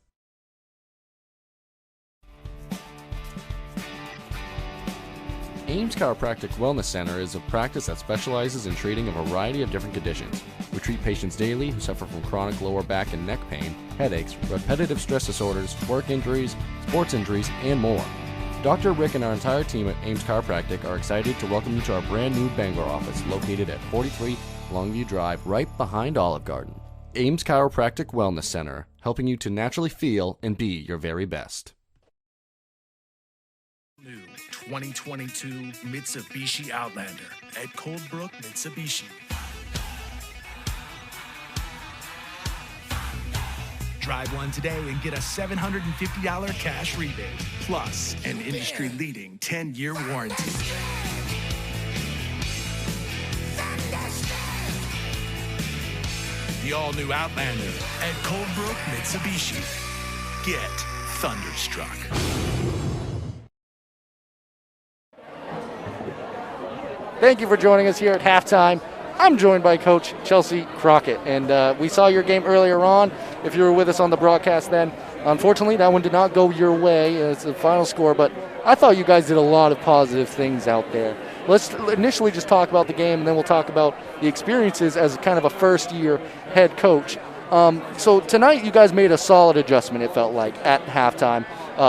Ames Chiropractic Wellness Center is a practice that specializes in treating a variety of different conditions. We treat patients daily who suffer from chronic lower back and neck pain, headaches, repetitive stress disorders, work injuries, sports injuries, and more. Dr. Rick and our entire team at Ames Chiropractic are excited to welcome you to our brand new Bangor office located at 43 Longview Drive, right behind Olive Garden. Ames Chiropractic Wellness Center, helping you to naturally feel and be your very best. New 2022 Mitsubishi Outlander at Coldbrook Mitsubishi. Drive one today and get a $750 cash rebate, plus an industry-leading 10-year warranty. The all-new Outlander at Coldbrook Mitsubishi. Get thunderstruck. Thank you for joining us here at halftime I'm joined by Coach Chelsea Crockett, and we saw your game earlier on. If you were with us on the broadcast then, unfortunately that one did not go your way as the final score, but I thought you guys did a lot of positive things out there. Let's initially just talk about the game, and then we'll talk about the experiences as kind of a first-year head coach. So tonight you guys made a solid adjustment, it felt like, at halftime,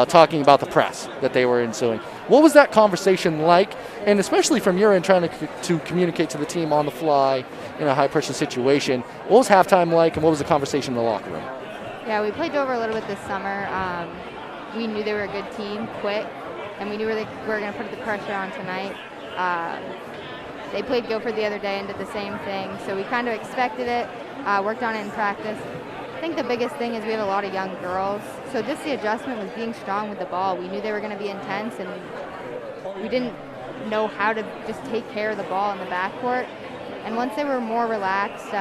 talking about the press that they were ensuing. What was that conversation like, and especially from your end trying to communicate to the team on the fly in a high-pressure situation? What was halftime like, and what was the conversation in the locker room? Yeah, we played Dover a little bit this summer. We knew they were a good team, quick, and we knew we were going to put the pressure on tonight. They played Guilford the other day and did the same thing, so we kind of expected it, worked on it in practice. I think the biggest thing is we have a lot of young girls, so just the adjustment was being strong with the ball. We knew they were going to be intense, and we didn't know how to just take care of the ball in the backcourt. And once they were more relaxed,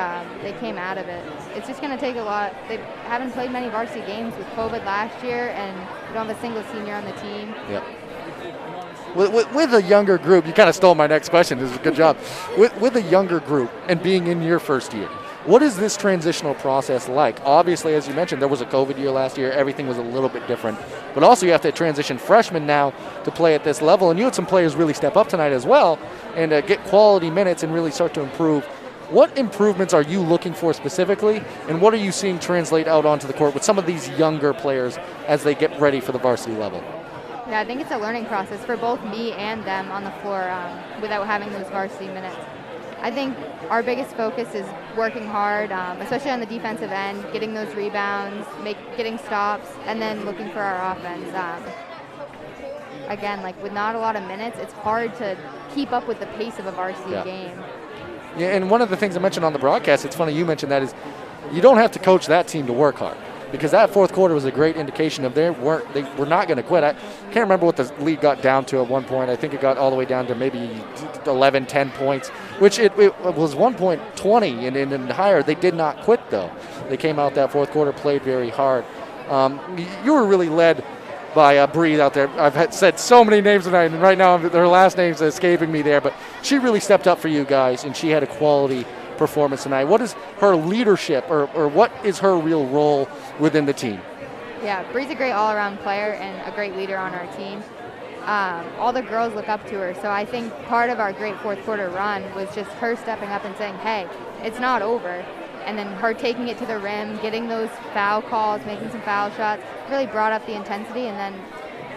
they came out of it. It's just going to take a lot. They haven't played many varsity games with COVID last year, and we don't have a single senior on the team. Yep. With a younger group, you kind of stole my next question. This is a good job. With a younger group and being in your first year, what is this transitional process like? Obviously, as you mentioned, there was a COVID year last year. Everything was a little bit different. But also you have to transition freshmen now to play at this level. And you had some players really step up tonight as well and get quality minutes and really start to improve. What improvements are you looking for specifically, and what are you seeing translate out onto the court with some of these younger players as they get ready for the varsity level? Yeah, I think it's a learning process for both me and them on the floor without having those varsity minutes. I think our biggest focus is working hard, especially on the defensive end, getting those rebounds, getting stops, and then looking for our offense. Again, like with not a lot of minutes, it's hard to keep up with the pace of a varsity game. Yeah, and one of the things I mentioned on the broadcast, it's funny you mentioned that, is you don't have to coach that team to work hard, because that fourth quarter was a great indication of they were not going to quit. I can't remember what the lead got down to at one point. I think it got all the way down to maybe 11, 10 points, which it was 1 point 20 and higher. They did not quit, though. They came out that fourth quarter, played very hard. You were really led by Bree out there. I've said so many names tonight, and right now her last name's escaping me there, but she really stepped up for you guys, and she had a quality performance tonight. What is her leadership, or what is her real role within the team? Yeah, Bree's a great all-around player and a great leader on our team. All the girls look up to her, so I think part of our great fourth quarter run was just her stepping up and saying, hey, it's not over. And then her taking it to the rim, getting those foul calls, making some foul shots, really brought up the intensity, and then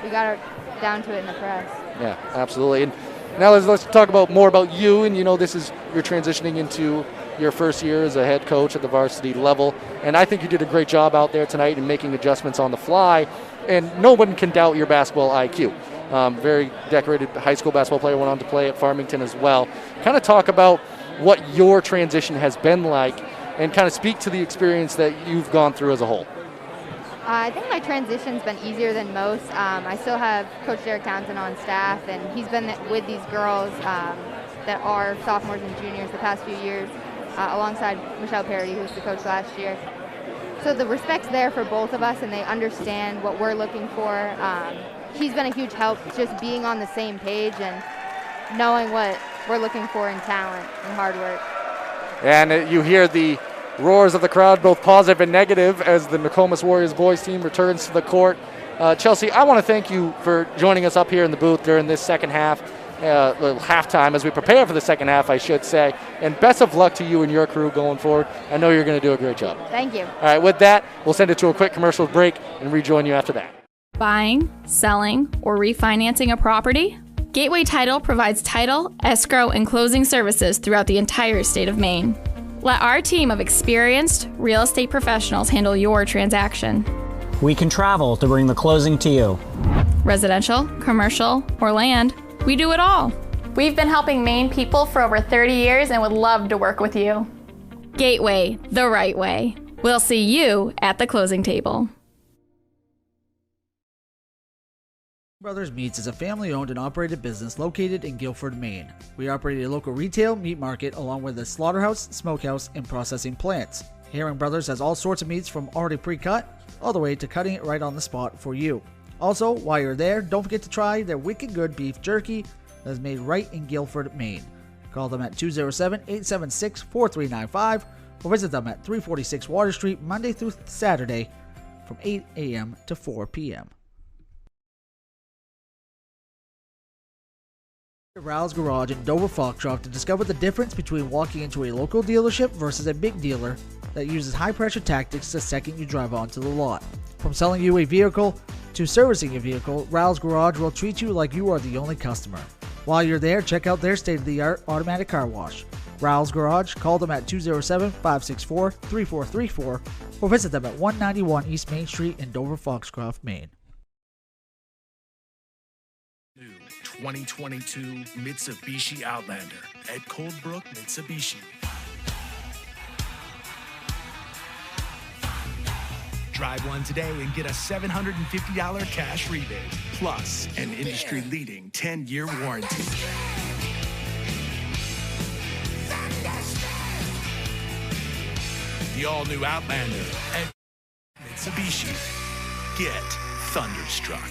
we got her down to it in the press. Yeah, absolutely. And now let's talk more about you. And you're transitioning into your first year as a head coach at the varsity level, and I think you did a great job out there tonight in making adjustments on the fly. And no one can doubt your basketball IQ. Very decorated high school basketball player, went on to play at Farmington as well. Kind of talk about what your transition has been like, and kind of speak to the experience that you've gone through as a whole. I think my transition's been easier than most. I still have Coach Derek Townsend on staff, and he's been with these girls that are sophomores and juniors the past few years, alongside Michelle Parody, who was the coach last year. So the respect's there for both of us, and they understand what we're looking for. He's been a huge help, just being on the same page and knowing what we're looking for in talent and hard work. And you hear the roars of the crowd, both positive and negative, as the Nokomis Warriors boys team returns to the court. Chelsea, I want to thank you for joining us up here in the booth during this second half, halftime, as we prepare for the second half, I should say. And best of luck to you and your crew going forward. I know you're going to do a great job. Thank you. All right, with that, we'll send it to a quick commercial break and rejoin you after that. Buying, selling, or refinancing a property? Gateway Title provides title, escrow, and closing services throughout the entire state of Maine. Let our team of experienced real estate professionals handle your transaction. We can travel to bring the closing to you. Residential, commercial, or land, we do it all. We've been helping Maine people for over 30 years and would love to work with you. Gateway, the right way. We'll see you at the closing table. Brothers Meats is a family-owned and operated business located in Guilford, Maine. We operate a local retail meat market along with a slaughterhouse, smokehouse, and processing plants. Herring Brothers has all sorts of meats from already pre-cut all the way to cutting it right on the spot for you. Also, while you're there, don't forget to try their wicked good beef jerky that is made right in Guilford, Maine. Call them at 207-876-4395 or visit them at 346 Water Street Monday through Saturday from 8 a.m. to 4 p.m. Rouse Garage in Dover Foxcroft to discover the difference between walking into a local dealership versus a big dealer that uses high-pressure tactics the second you drive onto the lot. From selling you a vehicle to servicing your vehicle, Rouse Garage will treat you like you are the only customer. While you're there, check out their state-of-the-art automatic car wash. Rouse Garage, call them at 207-564-3434 or visit them at 191 East Main Street in Dover Foxcroft, Maine. New 2022 Mitsubishi Outlander at Coldbrook Mitsubishi. Drive one today and get a $750 cash rebate, plus an industry-leading 10-year warranty. The all-new Outlander at Mitsubishi. Get thunderstruck.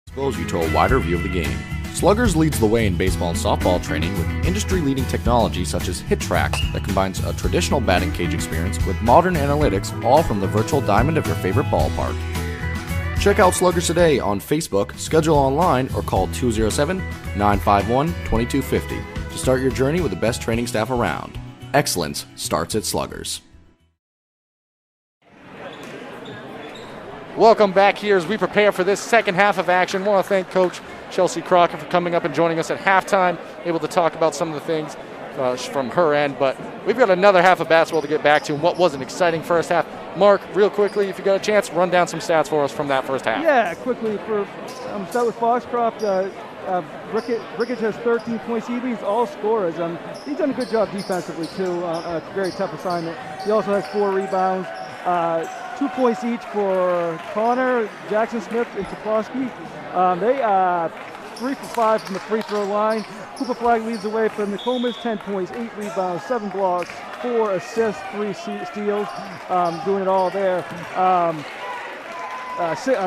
Expose you to a wider view of the game. Sluggers leads the way in baseball and softball training with industry-leading technology such as Hit Tracks that combines a traditional batting cage experience with modern analytics, all from the virtual diamond of your favorite ballpark. Check out Sluggers today on Facebook, schedule online, or call 207-951-2250 to start your journey with the best training staff around. Excellence starts at Sluggers. Welcome back here as we prepare for this second half of action. I want to thank Coach Chelsea Crocker for coming up and joining us at halftime, able to talk about some of the things from her end. But we've got another half of basketball to get back to, and what was an exciting first half. Mark, real quickly, if you got a chance, run down some stats for us from that first half. Yeah, quickly. Start with Foxcroft. Brickage has 13 points. He leads all scorers. He's done a good job defensively, too, on a very tough assignment. He also has 4 rebounds. 2 points each for Connor, Jackson Smith, and Toplowski. They are 3 for 5 from the free throw line. Cooper Flag leads the way for Nokomis, 10 points, 8 rebounds, 7 blocks, 4 assists, 3 steals, doing it all there.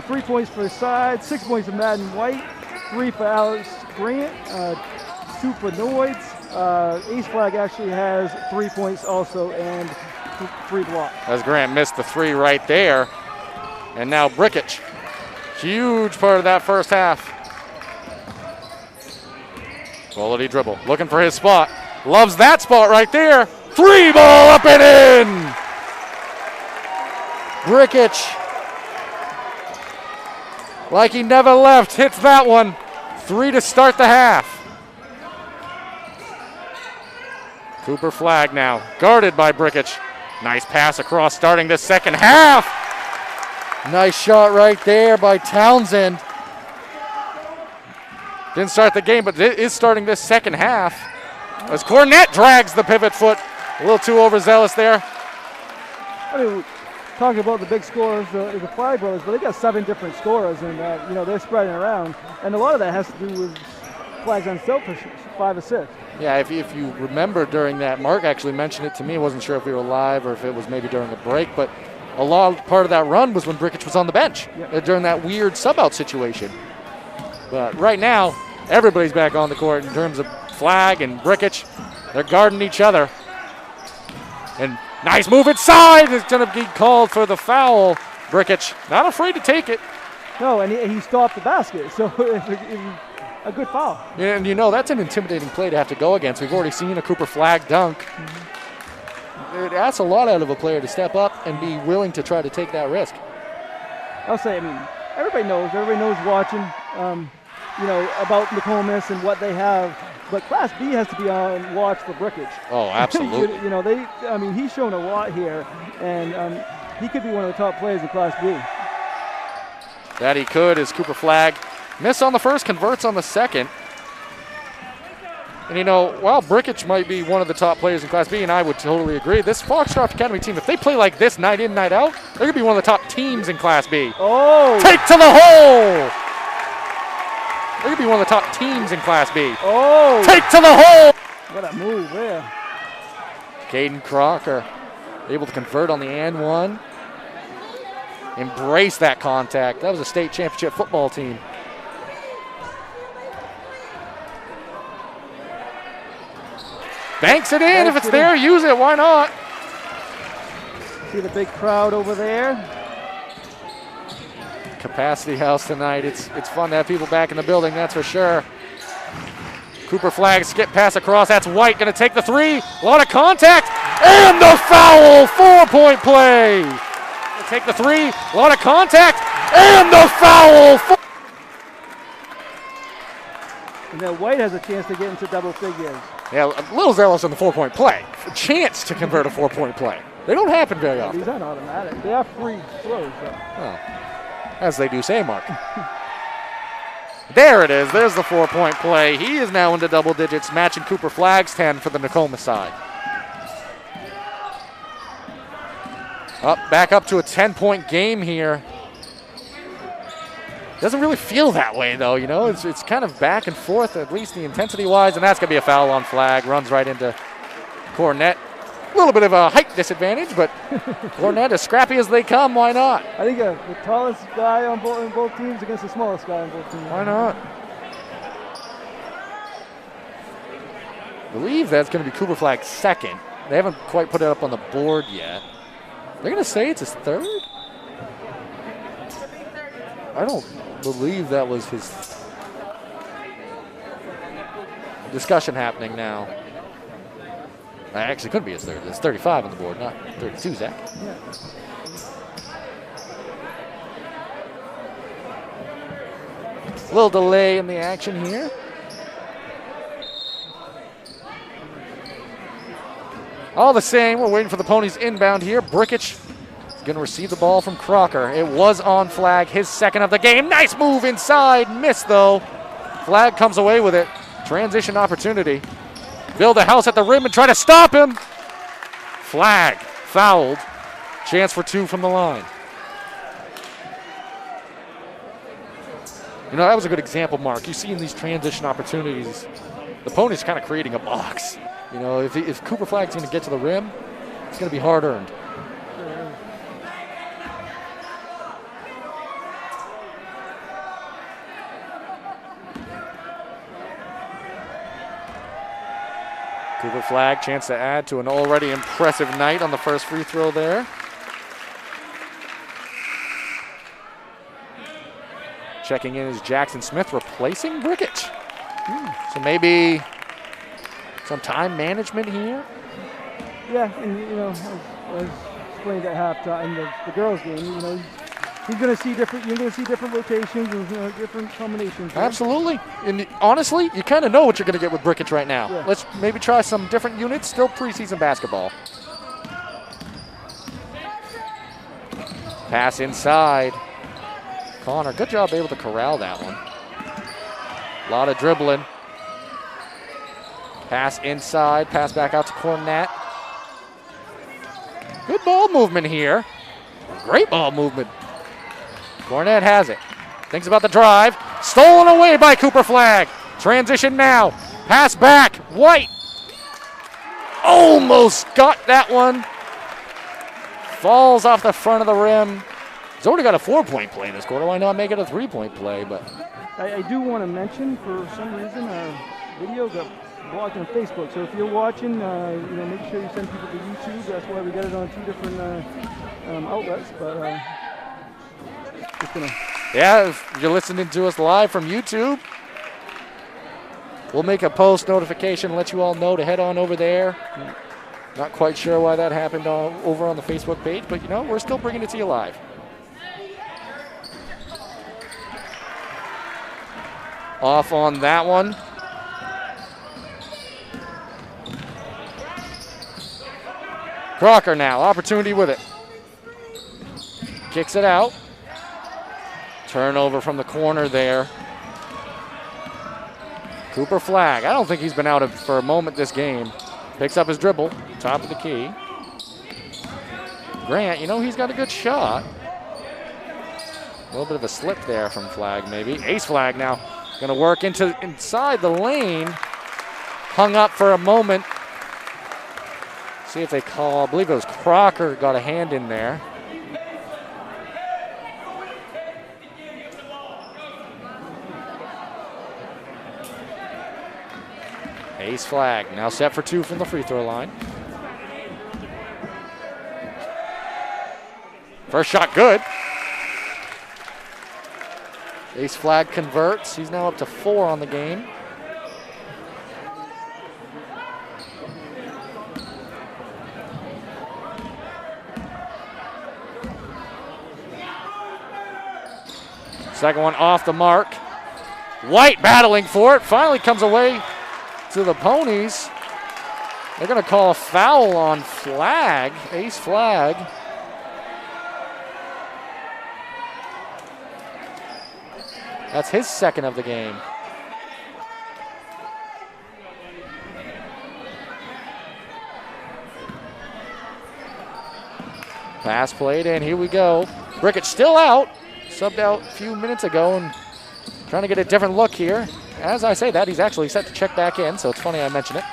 3 points for the side, 6 points for Madden White, 3 for Alex Grant, 2 for Noids. Ace Flag actually has 3 points also, and 3 blocks. As Grant missed the 3 right there. And now Brickage. Huge part of that first half. Quality dribble. Looking for his spot. Loves that spot right there. 3 ball up and in. Brickage, like he never left, hits that one. 3 to start the half. Cooper Flag now, guarded by Brickage. Nice pass across starting this second half. Nice shot right there by Townsend. Didn't start the game, but it is starting this second half. As Cornett drags the pivot foot. A little too overzealous there. I mean, talking about the big scorers, the Flag brothers, but they got 7 different scorers, and they're spreading around. And a lot of that has to do with Flag's unselfish 5 assists. Yeah, if you remember during that, Mark actually mentioned it to me. I wasn't sure if we were live or if it was maybe during a break, but a lot part of that run was when Brickage was on the bench during that weird sub-out situation. But right now, everybody's back on the court in terms of Flag and Brickage. They're guarding each other. And nice move inside. It's going to be called for the foul. Brickage not afraid to take it. No, and he stopped the basket, so it's a good foul. Yeah, and that's an intimidating play to have to go against. We've already seen a Cooper Flag dunk. It asks a lot out of a player to step up and be willing to try to take that risk. I'll say, everybody knows watching, about Nokomis and what they have. But Class B has to be on watch for Brickage. Oh, absolutely. He's shown a lot here, and he could be one of the top players in Class B. That he could, as Cooper Flag miss on the first, converts on the second. And while Brickage might be one of the top players in Class B, and I would totally agree, this Foxcroft Academy team, if they play like this night in, night out, they're going to be one of the top teams in Class B. Oh! Take to the hole! They're going to be one of the top teams in Class B. Oh! Take to the hole! What a move there. Caden Crocker able to convert on the and one. embrace that contact. That was a state championship football team. Banks it in. If it's there, use it. Why not? See the big crowd over there. Capacity house tonight. It's fun to have people back in the building, that's for sure. Cooper Flagg, skip pass across. That's White going to take the three. A lot of contact. And the foul. 4-point play. Take the three. A lot of contact. And the foul. And then White has a chance to get into double figures. Yeah, a little zealous on the 4-point play. A chance to convert a 4-point play. They don't happen very often. These aren't automatic. They are free throws. Oh. As they do say, Mark. There it is. There's the 4-point play. He is now into double digits, matching Cooper Flagg's 10 for the Nokomis side. Back up to a 10-point game here. Doesn't really feel that way, though. You know, it's kind of back and forth, at least the intensity-wise, and that's going to be a foul on Flagg. Runs right into Cornett. A little bit of a height disadvantage, but Cornett, as scrappy as they come, why not? I think the tallest guy on both teams against the smallest guy on both teams. Why not? I believe that's going to be Cooper Flagg's second. They haven't quite put it up on the board yet. They're going to say it's his third? I don't believe that was his discussion happening now. Actually, couldn't be his third. It's 35 on the board, not 32, Zach. Yeah. A little delay in the action here. All the same, we're waiting for the Ponies inbound here. Brickich is going to receive the ball from Crocker. It was on Flagg, his second of the game. Nice move inside, missed though. Flagg comes away with it. Transition opportunity. Build a house at the rim and try to stop him. Flagg fouled. Chance for two from the line. You know, that was a good example, Mark. You see in these transition opportunities, the Ponies kind of creating a box. You know, if Cooper Flagg's going to get to the rim, it's going to be hard earned. Cooper Flagg, chance to add to an already impressive night on the first free throw there. Checking in is Jackson Smith, replacing Brickich. So maybe some time management here. Yeah, and you know, as explained at halftime, the girls' game, you know, you're going to see different rotations and different combinations. Right? Absolutely. And honestly, you kind of know what you're going to get with Brickich right now. Yeah. Let's maybe try some different units. Still preseason basketball. Pass inside. Connor, good job able to corral that one. A lot of dribbling. Pass inside, pass back out to Cornett. Good ball movement here. Great ball movement. Cornett has it. Thinks about the drive. Stolen away by Cooper Flagg. Transition now. Pass back. White. Almost got that one. Falls off the front of the rim. He's already got a 4-point play this quarter. Why not make it a 3-point play? But I do want to mention, for some reason, our video got blocked on Facebook. So if you're watching, you know, make sure you send people to YouTube. That's why we got it on 2 different outlets. But just gonna. Yeah, if you're listening to us live from YouTube, we'll make a post notification, let you all know to head on over there. Not quite sure why that happened over on the Facebook page, but you know, we're still bringing it to you live. Off on that one. Crocker now, opportunity with it. Kicks it out. Turnover from the corner there. Cooper Flagg, I don't think he's been out for a moment this game. Picks up his dribble, top of the key. Grant, you know, he's got a good shot. A little bit of a slip there from Flagg maybe. Ace Flagg now. Going to work inside the lane. Hung up for a moment. See if they call. I believe it was Crocker got a hand in there. Ace flag, now set for 2 from the free throw line. First shot good. Ace flag converts. He's now up to 4 on the game. Second one off the mark. White battling for it. Finally comes away to the Ponies. They're going to call a foul on flag. Ace flag. That's his second of the game. Pass played, and here we go. Brickett still out. Subbed out a few minutes ago and trying to get a different look here. As I say that, he's actually set to check back in, so it's funny I mention it.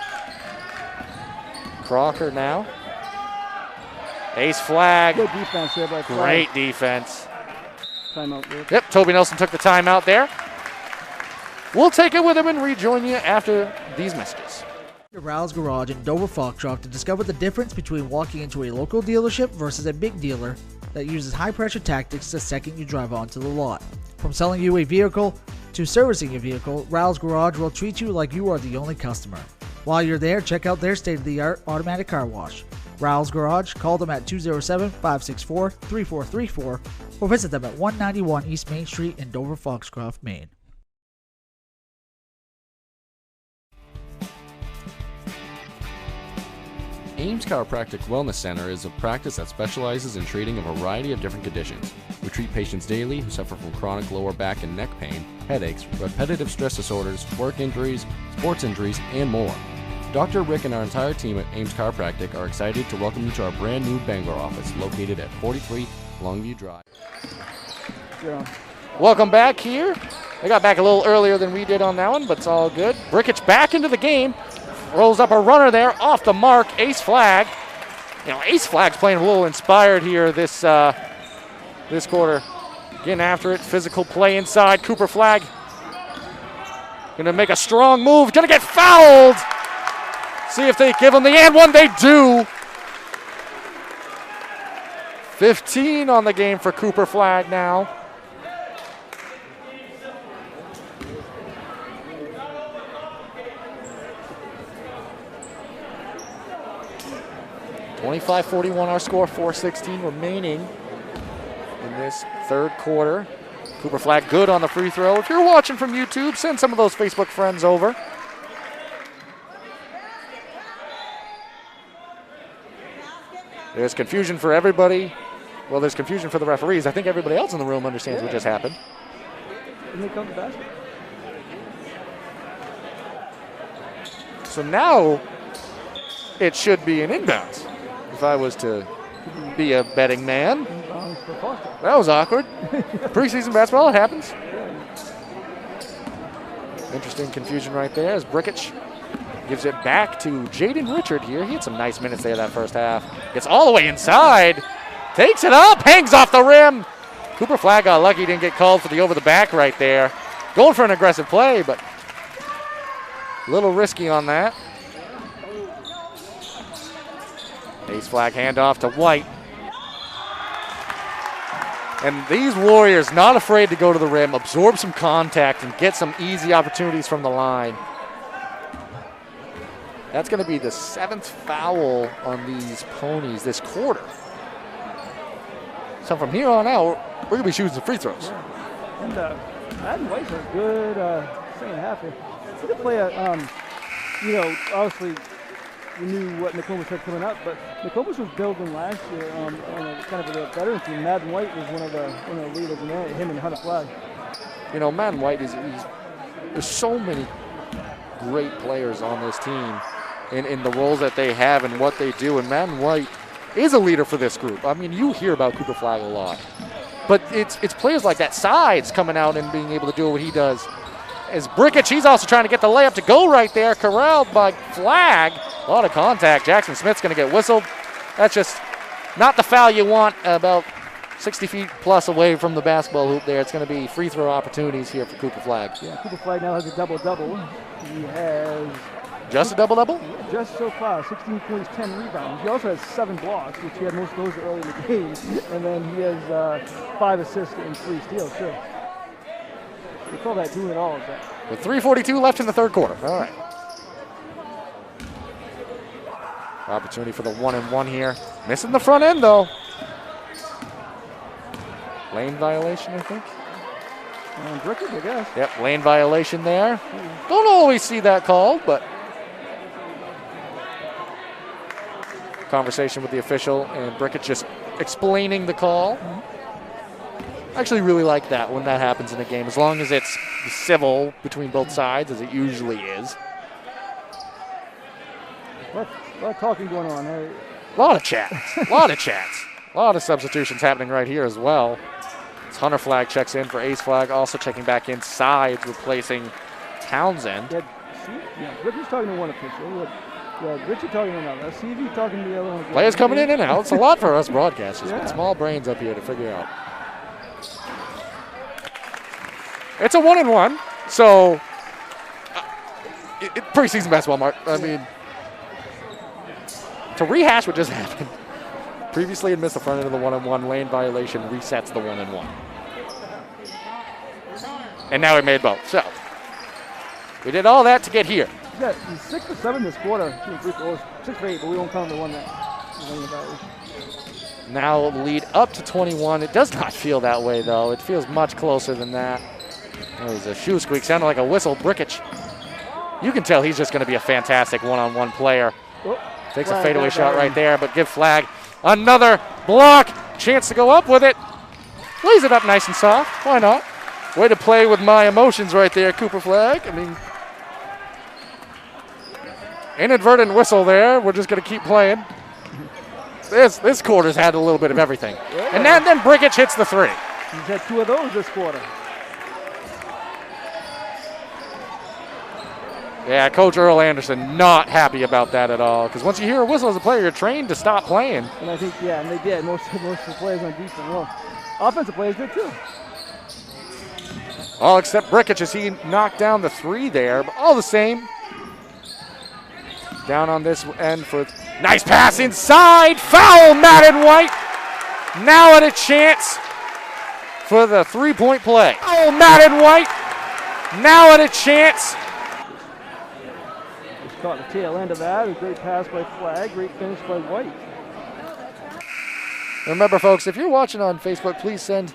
Crocker now. Ace flag. Good defense there by Flag. Great defense. Timeout there. Yep, Toby Nelson took the timeout there. We'll take it with him and rejoin you after these messages. Rouse Garage in Dover Foxcroft to discover the difference between walking into a local dealership versus a big dealer that uses high-pressure tactics the second you drive onto the lot. From selling you a vehicle to servicing your vehicle, Rouse Garage will treat you like you are the only customer. While you're there, check out their state-of-the-art automatic car wash. Rouse Garage, call them at 207-564-3434 or visit them at 191 East Main Street in Dover Foxcroft, Maine. Ames Chiropractic Wellness Center is a practice that specializes in treating a variety of different conditions. We treat patients daily who suffer from chronic lower back and neck pain, headaches, repetitive stress disorders, work injuries, sports injuries, and more. Dr. Rick and our entire team at Ames Chiropractic are excited to welcome you to our brand new Bangor office located at 43 Longview Drive. Yeah. Welcome back here. They got back a little earlier than we did on that one, but it's all good. Brickich back into the game. Rolls up a runner there, off the mark, ace flag. You know, ace flag's playing a little inspired here this quarter. Getting after it, physical play inside. Cooper Flag gonna make a strong move, gonna get fouled. See if they give him the and one, they do. 15 on the game for Cooper Flag now. (25-41) our score, 4:16 remaining in this third quarter. Cooper Flag good on the free throw. If you're watching from YouTube, send some of those Facebook friends over. There's confusion for everybody. Well, there's confusion for the referees. I think everybody else in the room understands what just happened. Didn't they come to basket? So now it should be an inbounds. If I was to be a betting man. That was awkward. Preseason basketball, it happens. Interesting confusion right there as Brickich gives it back to Jaden Richard here. He had some nice minutes there that first half. Gets all the way inside. Takes it up, hangs off the rim. Cooper Flag got lucky, didn't get called for the over the back right there. Going for an aggressive play, but a little risky on that. Ace Flag handoff to White. And these Warriors not afraid to go to the rim, absorb some contact, and get some easy opportunities from the line. That's going to be the 7th foul on these Ponies this quarter. So from here on out, we're going to be shooting some free throws. Yeah. And Madden White's a good second half here. He could play obviously we knew what Nokomis had coming up, but Nokomis was building last year on a kind of a veteran team. Madden White was one of the leaders in there, him and Hunter Flag. You know, Madden White there's so many great players on this team in the roles that they have and what they do, and Madden White is a leader for this group. I mean, you hear about Cooper Flag a lot, but it's players like that sides coming out and being able to do what he does. As Brickich, he's also trying to get the layup to go right there, corralled by Flag. A lot of contact. Jackson Smith's going to get whistled. That's just not the foul you want about 60 feet plus away from the basketball hoop there. It's going to be free throw opportunities here for Cooper Flag. Yeah, Cooper Flag now has a double-double. He has Just a double-double? Just so far, 16 points, 10 rebounds. He also has 7 blocks, which he had most of those early in the game. And then he has 5 assists and 3 steals, too. We call that doing it all, is that? With 3:42 left in the third quarter. All right. Opportunity for the 1-and-1 here. Missing the front end, though. Lane violation, I think. Brickett, I guess. Yep, lane violation there. Don't always see that called, but conversation with the official and Brickett just explaining the call. I actually really like that when that happens in a game, as long as it's civil between both sides, as it usually is. A lot of talking going on there. A lot of chats. A lot of chats. A lot of substitutions happening right here as well. As Hunter Flag checks in for Ace Flag, also checking back inside, replacing Townsend. Yeah, Richard's talking to one official. Yeah, Richard talking to another. CV talking to the other one. Players coming in and out. It's a lot for us broadcasters. Yeah. Small brains up here to figure out. It's a 1-and-1, so preseason basketball, Mark. I mean, to rehash what just happened. Previously had missed the front end of the 1-and-1. Lane violation resets the 1-and-1. And now we made both. So we did all that to get here. Yeah, he's 6 for 7 this quarter. 6 for 8, but we won't count the one that. Now lead up to 21. It does not feel that way, though. It feels much closer than that. That was a shoe squeak. Sounded like a whistle. Brickich. You can tell he's just going to be a fantastic one-on-one player. Takes a fadeaway shot right there, but give Flag another block. Chance to go up with it. Lays it up nice and soft. Why not? Way to play with my emotions right there, Cooper Flag. I mean, inadvertent whistle there. We're just going to keep playing. This quarter's had a little bit of everything. Yeah. And then Brickich hits the 3. He's had 2 of those this quarter. Yeah, Coach Earl Anderson not happy about that at all. Because once you hear a whistle as a player, you're trained to stop playing. And I think, yeah, and they did. Most of the players on defense. Well, offensive players did too. All except Brickich as he knocked down the 3 there. But all the same, down on this end for nice pass inside. Foul, Madden White. Now at a chance for the 3-point play. Oh, Madden White. Now at a chance. Caught the tail end of that. A great pass by Flag. Great finish by White. Remember, folks, if you're watching on Facebook, please send.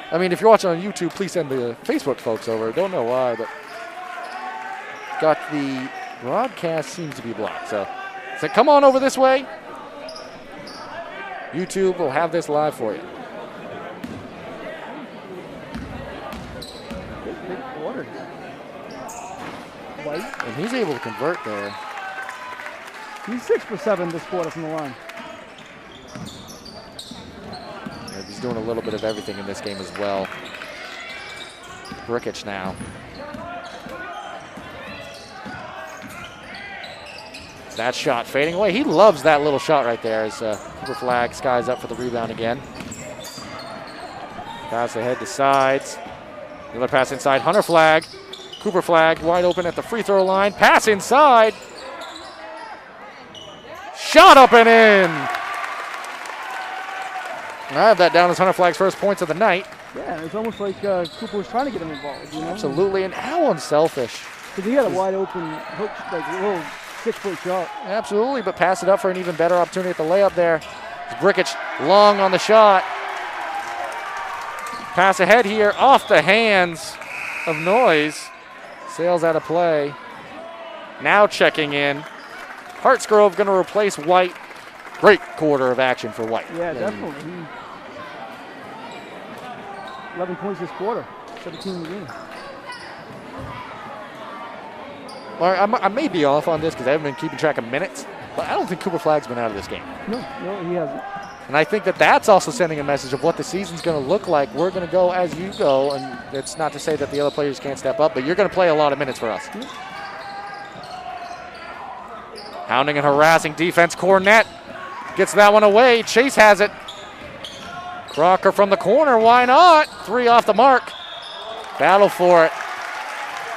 If you're watching on YouTube, please send the Facebook folks over. Don't know why, but got the broadcast seems to be blocked. So come on over this way. YouTube will have this live for you. Big quarter. White. And he's able to convert there. He's 6 for 7 this quarter from the line. Yeah, he's doing a little bit of everything in this game as well. Brickich now. That shot fading away. He loves that little shot right there as Cooper Flag skies up for the rebound again. Pass ahead to sides. Another pass inside. Hunter Flag. Cooper Flag wide open at the free throw line. Pass inside. Shot up and in. And I have that down as Hunter Flag's first points of the night. Yeah, it's almost like Cooper was trying to get him involved. You know? Absolutely, and how unselfish. Because he had a wide open hook, like a little 6-foot shot. Absolutely, but pass it up for an even better opportunity at the layup there. Brickich long on the shot. Pass ahead here off the hands of Noise. Sails out of play. Now checking in. Hartsgrove going to replace White. Great quarter of action for White. Yeah, definitely. 11 points this quarter, 17 in the game. Well, I may be off on this because I haven't been keeping track of minutes, but I don't think Cooper Flag's been out of this game. No, he hasn't. And I think that's also sending a message of what the season's going to look like. We're going to go as you go, and it's not to say that the other players can't step up, but you're going to play a lot of minutes for us. Hounding and harassing defense. Cornett gets that one away. Chase has it. Crocker from the corner. Why not? 3 off the mark. Battle for it.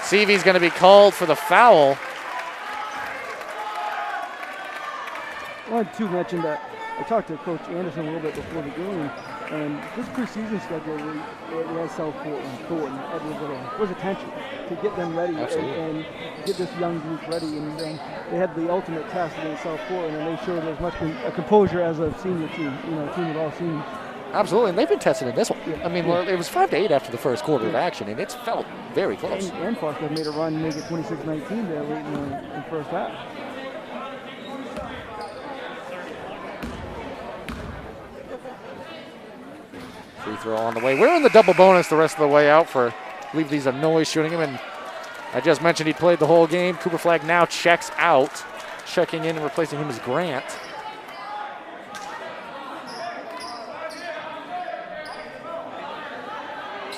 Seavey's going to be called for the foul. I wanted to mention that I talked to Coach Anderson a little bit before the game, and this preseason schedule, we had South Portland, Thornton, Edwardsville, was attention to get them ready and get this young group ready. And they had the ultimate test against South Portland, and they showed as much a composure as a senior team, a team with all seniors. Absolutely, and they've been tested in this one. Yeah. I mean, it was 5-8 after the first quarter of action, and it's felt very close. And Foxcroft made a run, make it 26-19 there late in the first half. Free throw on the way. We're in the double bonus the rest of the way out for, I believe these are Noise shooting him, and I just mentioned he played the whole game. Cooper Flagg now checks out. Checking in and replacing him is Grant.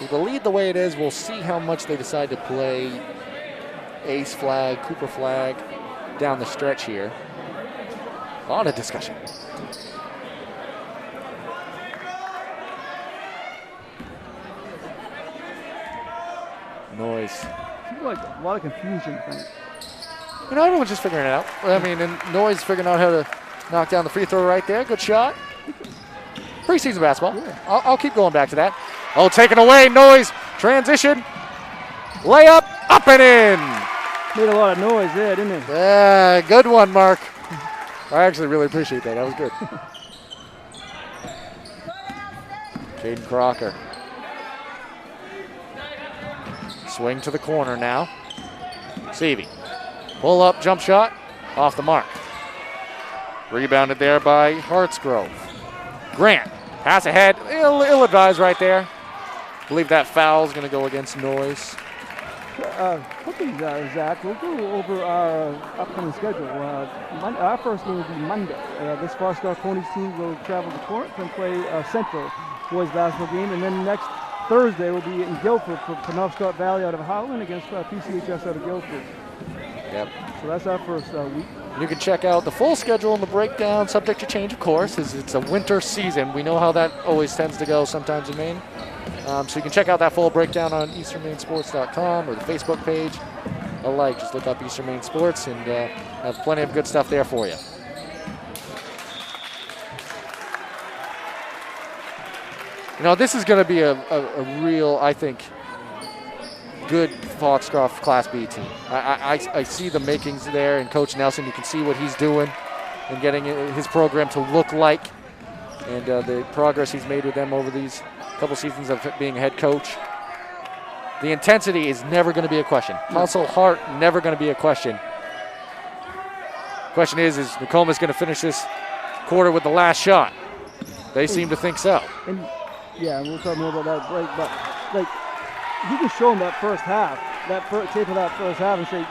With the lead the way it is, we'll see how much they decide to play Ace Flagg, Cooper Flagg down the stretch here. A lot of discussion. Noise. Seems like a lot of confusion. Everyone's just figuring it out. I mean, and Noise figuring out how to knock down the free throw right there. Good shot. Preseason basketball. Yeah. I'll keep going back to that. Oh, taken away. Noise. Transition. Layup. Up and in. Made a lot of noise there, didn't it? Yeah, good one, Mark. I actually really appreciate that. That was good. Jaden Crocker. Swing to the corner now. Seavey. Pull up, jump shot, off the mark. Rebounded there by Hartsgrove. Grant, pass ahead, ill-advised right there. I believe that foul is going to go against Noise. Quickly, Zach, we'll go over our upcoming schedule. Our first game will be Monday. This Foxcroft Ponies team will travel to Corinth and play Central boys basketball game, and then next Thursday will be in Guilford for Penobscot Valley out of Howland against PCHS out of Guilford. Yep. So that's our first week. You can check out the full schedule and the breakdown, subject to change, of course, as it's a winter season. We know how that always tends to go sometimes in Maine. So you can check out that full breakdown on easternmainesports.com or the Facebook page. Just look up Eastern Maine Sports and have plenty of good stuff there for you. This is going to be a real, I think, good Foxcroft Class B team. I see the makings there, and Coach Nelson, you can see what he's doing and getting his program to look like, and the progress he's made with them over these couple seasons of being head coach. The intensity is never going to be a question. Hustle, heart, never going to be a question. Question is Nokomis going to finish this quarter with the last shot? They seem to think so. And we'll talk more about that break, but you can show them that first half, tape of that first half, and say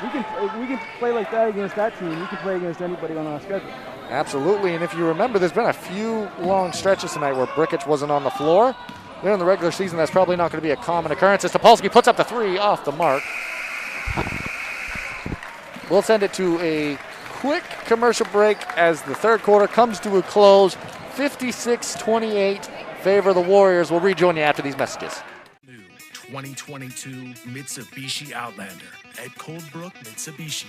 we can play like that against that team. We can play against anybody on our schedule. Absolutely, and if you remember, there's been a few long stretches tonight where Brickich wasn't on the floor. During the regular season, that's probably not going to be a common occurrence. As Topolsky puts up the three off the mark. We'll send it to a quick commercial break as the third quarter comes to a close. 56-28, favor the Warriors. We'll rejoin you after these messages. 2022 Mitsubishi Outlander at Coldbrook Mitsubishi.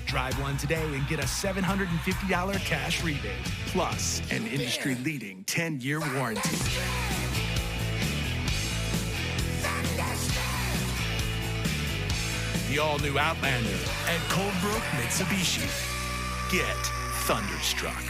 Drive one today and get a $750 cash rebate, plus an industry-leading 10-year warranty. The all-new Outlander at Coldbrook Mitsubishi. Get thunderstruck.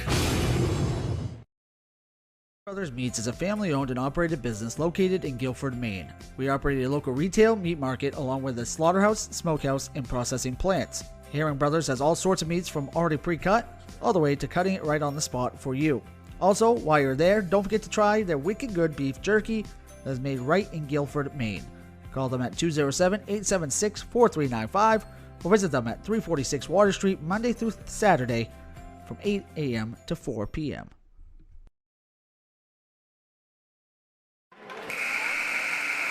Brothers Meats is a family-owned and operated business located in Guilford, Maine. We operate a local retail meat market along with a slaughterhouse, smokehouse, and processing plants. Herring Brothers has all sorts of meats from already pre-cut all the way to cutting it right on the spot for you. Also, while you're there, don't forget to try their wicked good beef jerky that is made right in Guilford, Maine. Call them at 207-876-4395 or visit them at 346 Water Street Monday through Saturday from 8 a.m. to 4 p.m.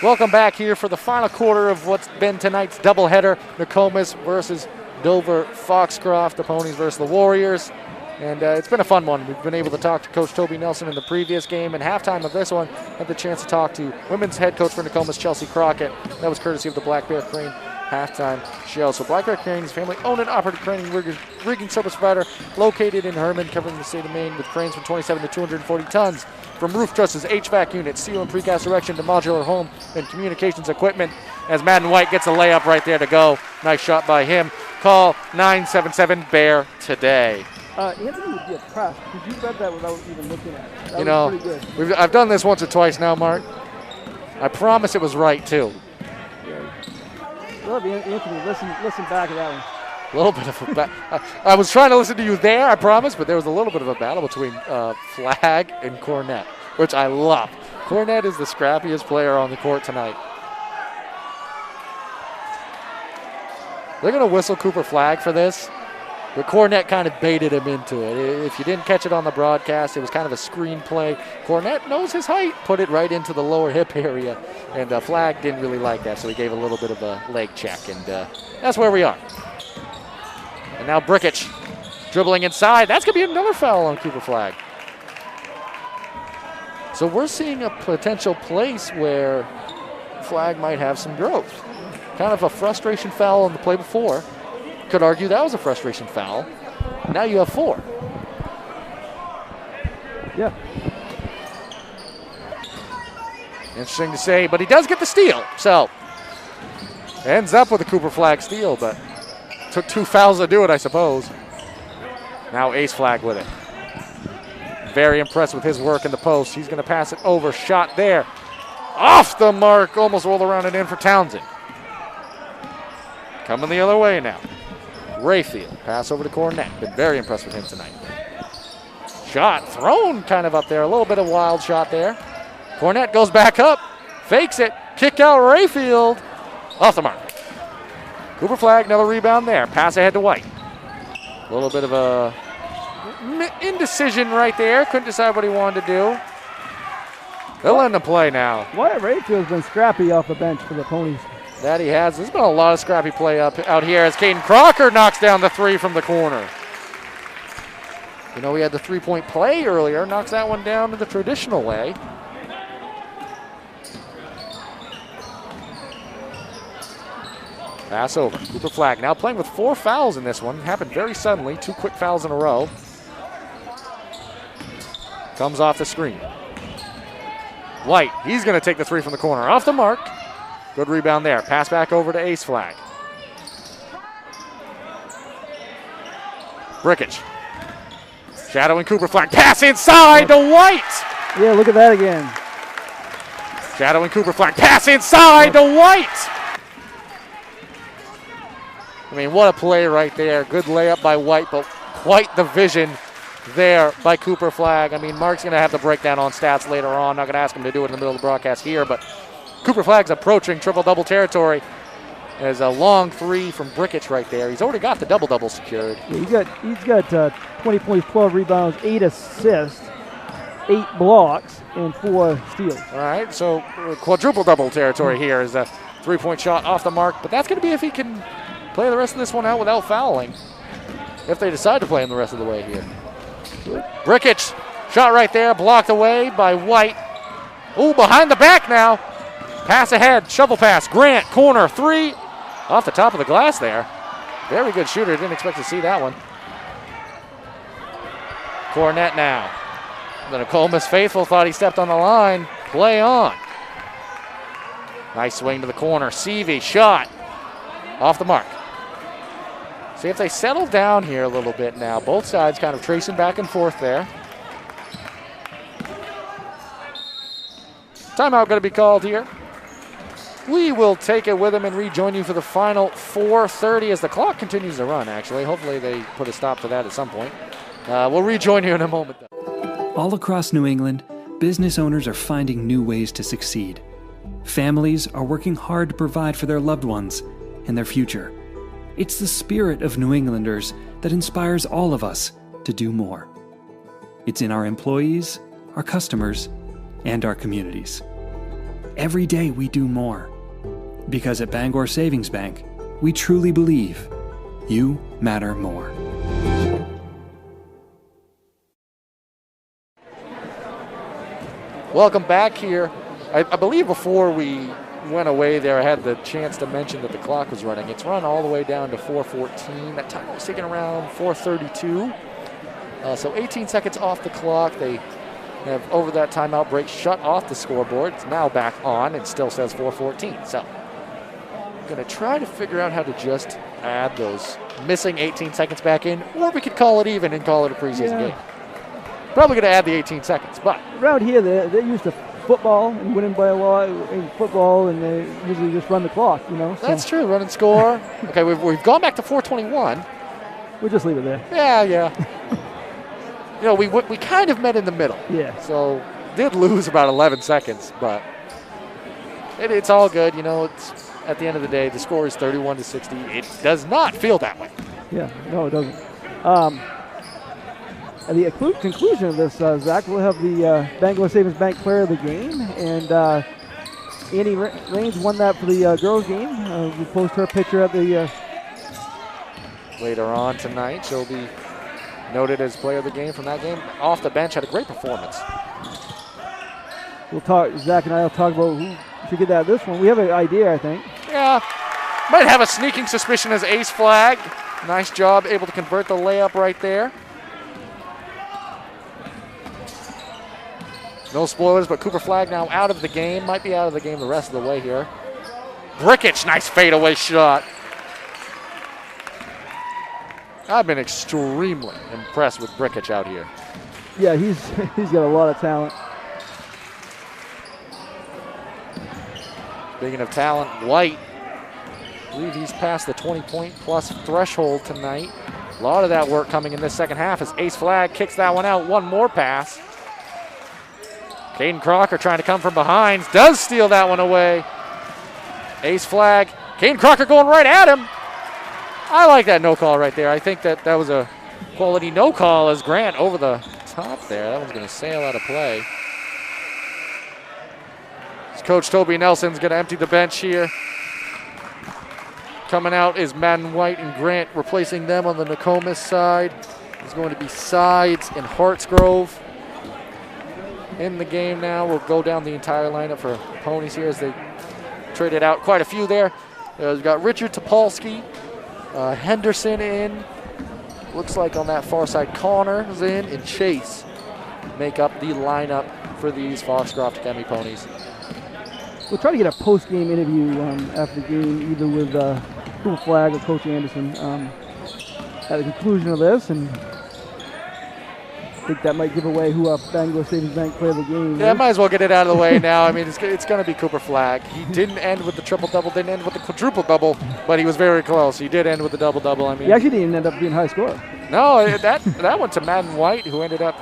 Welcome back here for the final quarter of what's been tonight's doubleheader. Nokomis versus Dover Foxcroft, the Ponies versus the Warriors. And it's been a fun one. We've been able to talk to Coach Toby Nelson in the previous game, and halftime of this one, had the chance to talk to women's head coach for Nokomis, Chelsea Crockett. That was courtesy of the Black Bear Crane halftime show. So Black Bear Cranes, family-owned and operated crane and rigging service provider located in Herman, covering the state of Maine with cranes from 27 to 240 tons. From roof trusses, HVAC units, steel and precast erection to modular home and communications equipment. As Madden White gets a layup right there to go. Nice shot by him. Call 977-BEAR today. Anthony would be impressed because you read that without even looking at it. That was pretty good. I've done this once or twice now, Mark. I promise it was right, too. Love Anthony, listen back to that one. A little bit of a battle. I was trying to listen to you there, I promise, but there was a little bit of a battle between Flag and Cornett, which I love. Cornett is the scrappiest player on the court tonight. They're going to whistle Cooper Flag for this, but Cornett kind of baited him into it. If you didn't catch it on the broadcast, it was kind of a screen play. Cornett knows his height, put it right into the lower hip area, and Flag didn't really like that, so he gave a little bit of a leg check, and that's where we are. And now Brickich dribbling inside. That's going to be another foul on Cooper Flag. So we're seeing a potential place where Flag might have some growth. Kind of a frustration foul on the play before. Could argue that was a frustration foul. Now you have 4. Yeah. Interesting to say, but he does get the steal. So ends up with a Cooper Flag steal, but took 2 fouls to do it, I suppose. Now Ace Flag with it. Very impressed with his work in the post. He's going to pass it over. Shot there. Off the mark. Almost rolled around and in for Townsend. Coming the other way now. Rayfield. Pass over to Cornett. Been very impressed with him tonight. Shot thrown kind of up there. A little bit of wild shot there. Cornett goes back up. Fakes it. Kick out Rayfield. Off the mark. Cooper Flag, another rebound there. Pass ahead to White. A little bit of a indecision right there. Couldn't decide what he wanted to do. They'll let him play now. Wyatt Rayfield's been scrappy off the bench for the Ponies. That he has. There's been a lot of scrappy play out here as Caden Crocker knocks down the 3 from the corner. You know, we had the 3-point play earlier. Knocks that one down in the traditional way. Pass over. Cooper Flag now playing with 4 fouls in this one. Happened very suddenly. 2 quick fouls in a row. Comes off the screen. White, he's going to take the 3 from the corner. Off the mark. Good rebound there. Pass back over to Ace Flag. Brickich. Shadowing Cooper Flag. Pass inside to White. Yeah, look at that again. Shadowing Cooper Flag. Pass inside to White. I mean, what a play right there. Good layup by White, but quite the vision there by Cooper Flag. I mean, Mark's going to have the breakdown on stats later on. Not going to ask him to do it in the middle of the broadcast here, but Cooper Flag's approaching triple-double territory. There's a long 3 from Brickich right there. He's already got the double-double secured. Yeah, he's got 20 points, 12 rebounds, 8 assists, 8 blocks, and 4 steals. All right, so quadruple-double territory here is a 3-point shot off the mark, but that's going to be if he can play the rest of this one out without fouling, if they decide to play him the rest of the way here. Brickich, shot right there, blocked away by White. Ooh, behind the back now. Pass ahead, shovel pass. Grant, corner, 3. Off the top of the glass there. Very good shooter, didn't expect to see that one. Cornett now. The Nokomis faithful thought he stepped on the line. Play on. Nice swing to the corner. Seavey, shot. Off the mark. See if they settle down here a little bit now. Both sides kind of tracing back and forth there. Timeout going to be called here. We will take it with him and rejoin you for the final 4:30 as the clock continues to run, actually. Hopefully they put a stop to that at some point. We'll rejoin you in a moment, though. All across New England, business owners are finding new ways to succeed. Families are working hard to provide for their loved ones and their future. It's the spirit of New Englanders that inspires all of us to do more. It's in our employees, our customers, and our communities. Every day we do more. Because at Bangor Savings Bank, we truly believe you matter more. Welcome back here. I believe before we went away there. I had the chance to mention that the clock was running. It's run all the way down to 4:14. That time was taken around 4:32. So 18 seconds off the clock. They have, over that timeout break, shut off the scoreboard. It's now back on. It still says 4:14. So I'm going to try to figure out how to just add those missing 18 seconds back in, or we could call it even and call it a preseason game. Probably going to add the 18 seconds, but around here they're used to football and winning by a lot in football, and they usually just run the clock, you know. So. That's true, run and score. Okay, we've gone back to 4:21. We'll just leave it there. Yeah. You know, we kind of met in the middle. Yeah. So did lose about 11 seconds, but it's all good. You know, it's at the end of the day, the score is 31-60. It does not feel that way. Yeah, no, it doesn't. At the conclusion of this, Zach, we'll have the Bangor Savings Bank Player of the Game, and Annie Raines won that for the girls' game. We post her picture at the later on tonight. She'll be noted as Player of the Game from that game. Off the bench, had a great performance. We'll talk. Zach and I will talk about who should get that this one. We have an idea, I think. Yeah, might have a sneaking suspicion as ace flag. Nice job, able to convert the layup right there. No spoilers, but Cooper Flagg now out of the game. Might be out of the game the rest of the way here. Brickich, nice fadeaway shot. I've been extremely impressed with Brickich out here. Yeah, he's got a lot of talent. Speaking of talent, White, I believe he's past the 20-point-plus threshold tonight. A lot of that work coming in this second half as Ace Flagg kicks that one out. One more pass. Caden Crocker trying to come from behind, does steal that one away. Ace Flagg, Caden Crocker going right at him. I like that no call right there. I think that was a quality no call as Grant over the top there. That one's going to sail out of play. As Coach Toby Nelson's going to empty the bench here. Coming out is Madden White and Grant replacing them on the Nokomis side. There's going to be Sides and Hartsgrove in the game now. We'll go down the entire lineup for Ponies here as they traded out quite a few there. We've got Richard Topolsky, Henderson in. Looks like on that far side, Connor is in, and Chase make up the lineup for these Foxcroft Academy Ponies. We'll try to get a post-game interview after the game, either with Cooper Flagg or Coach Anderson at the conclusion of this, and I think that might give away who Bangor Savings Bank Player of the Game. Yeah, might as well get it out of the way now. I mean, it's going to be Cooper Flagg. He didn't end with the triple-double, didn't end with the quadruple-double, but he was very close. He did end with the double-double. I mean, he actually didn't end up being high scorer. No, that went to Madden White, who ended up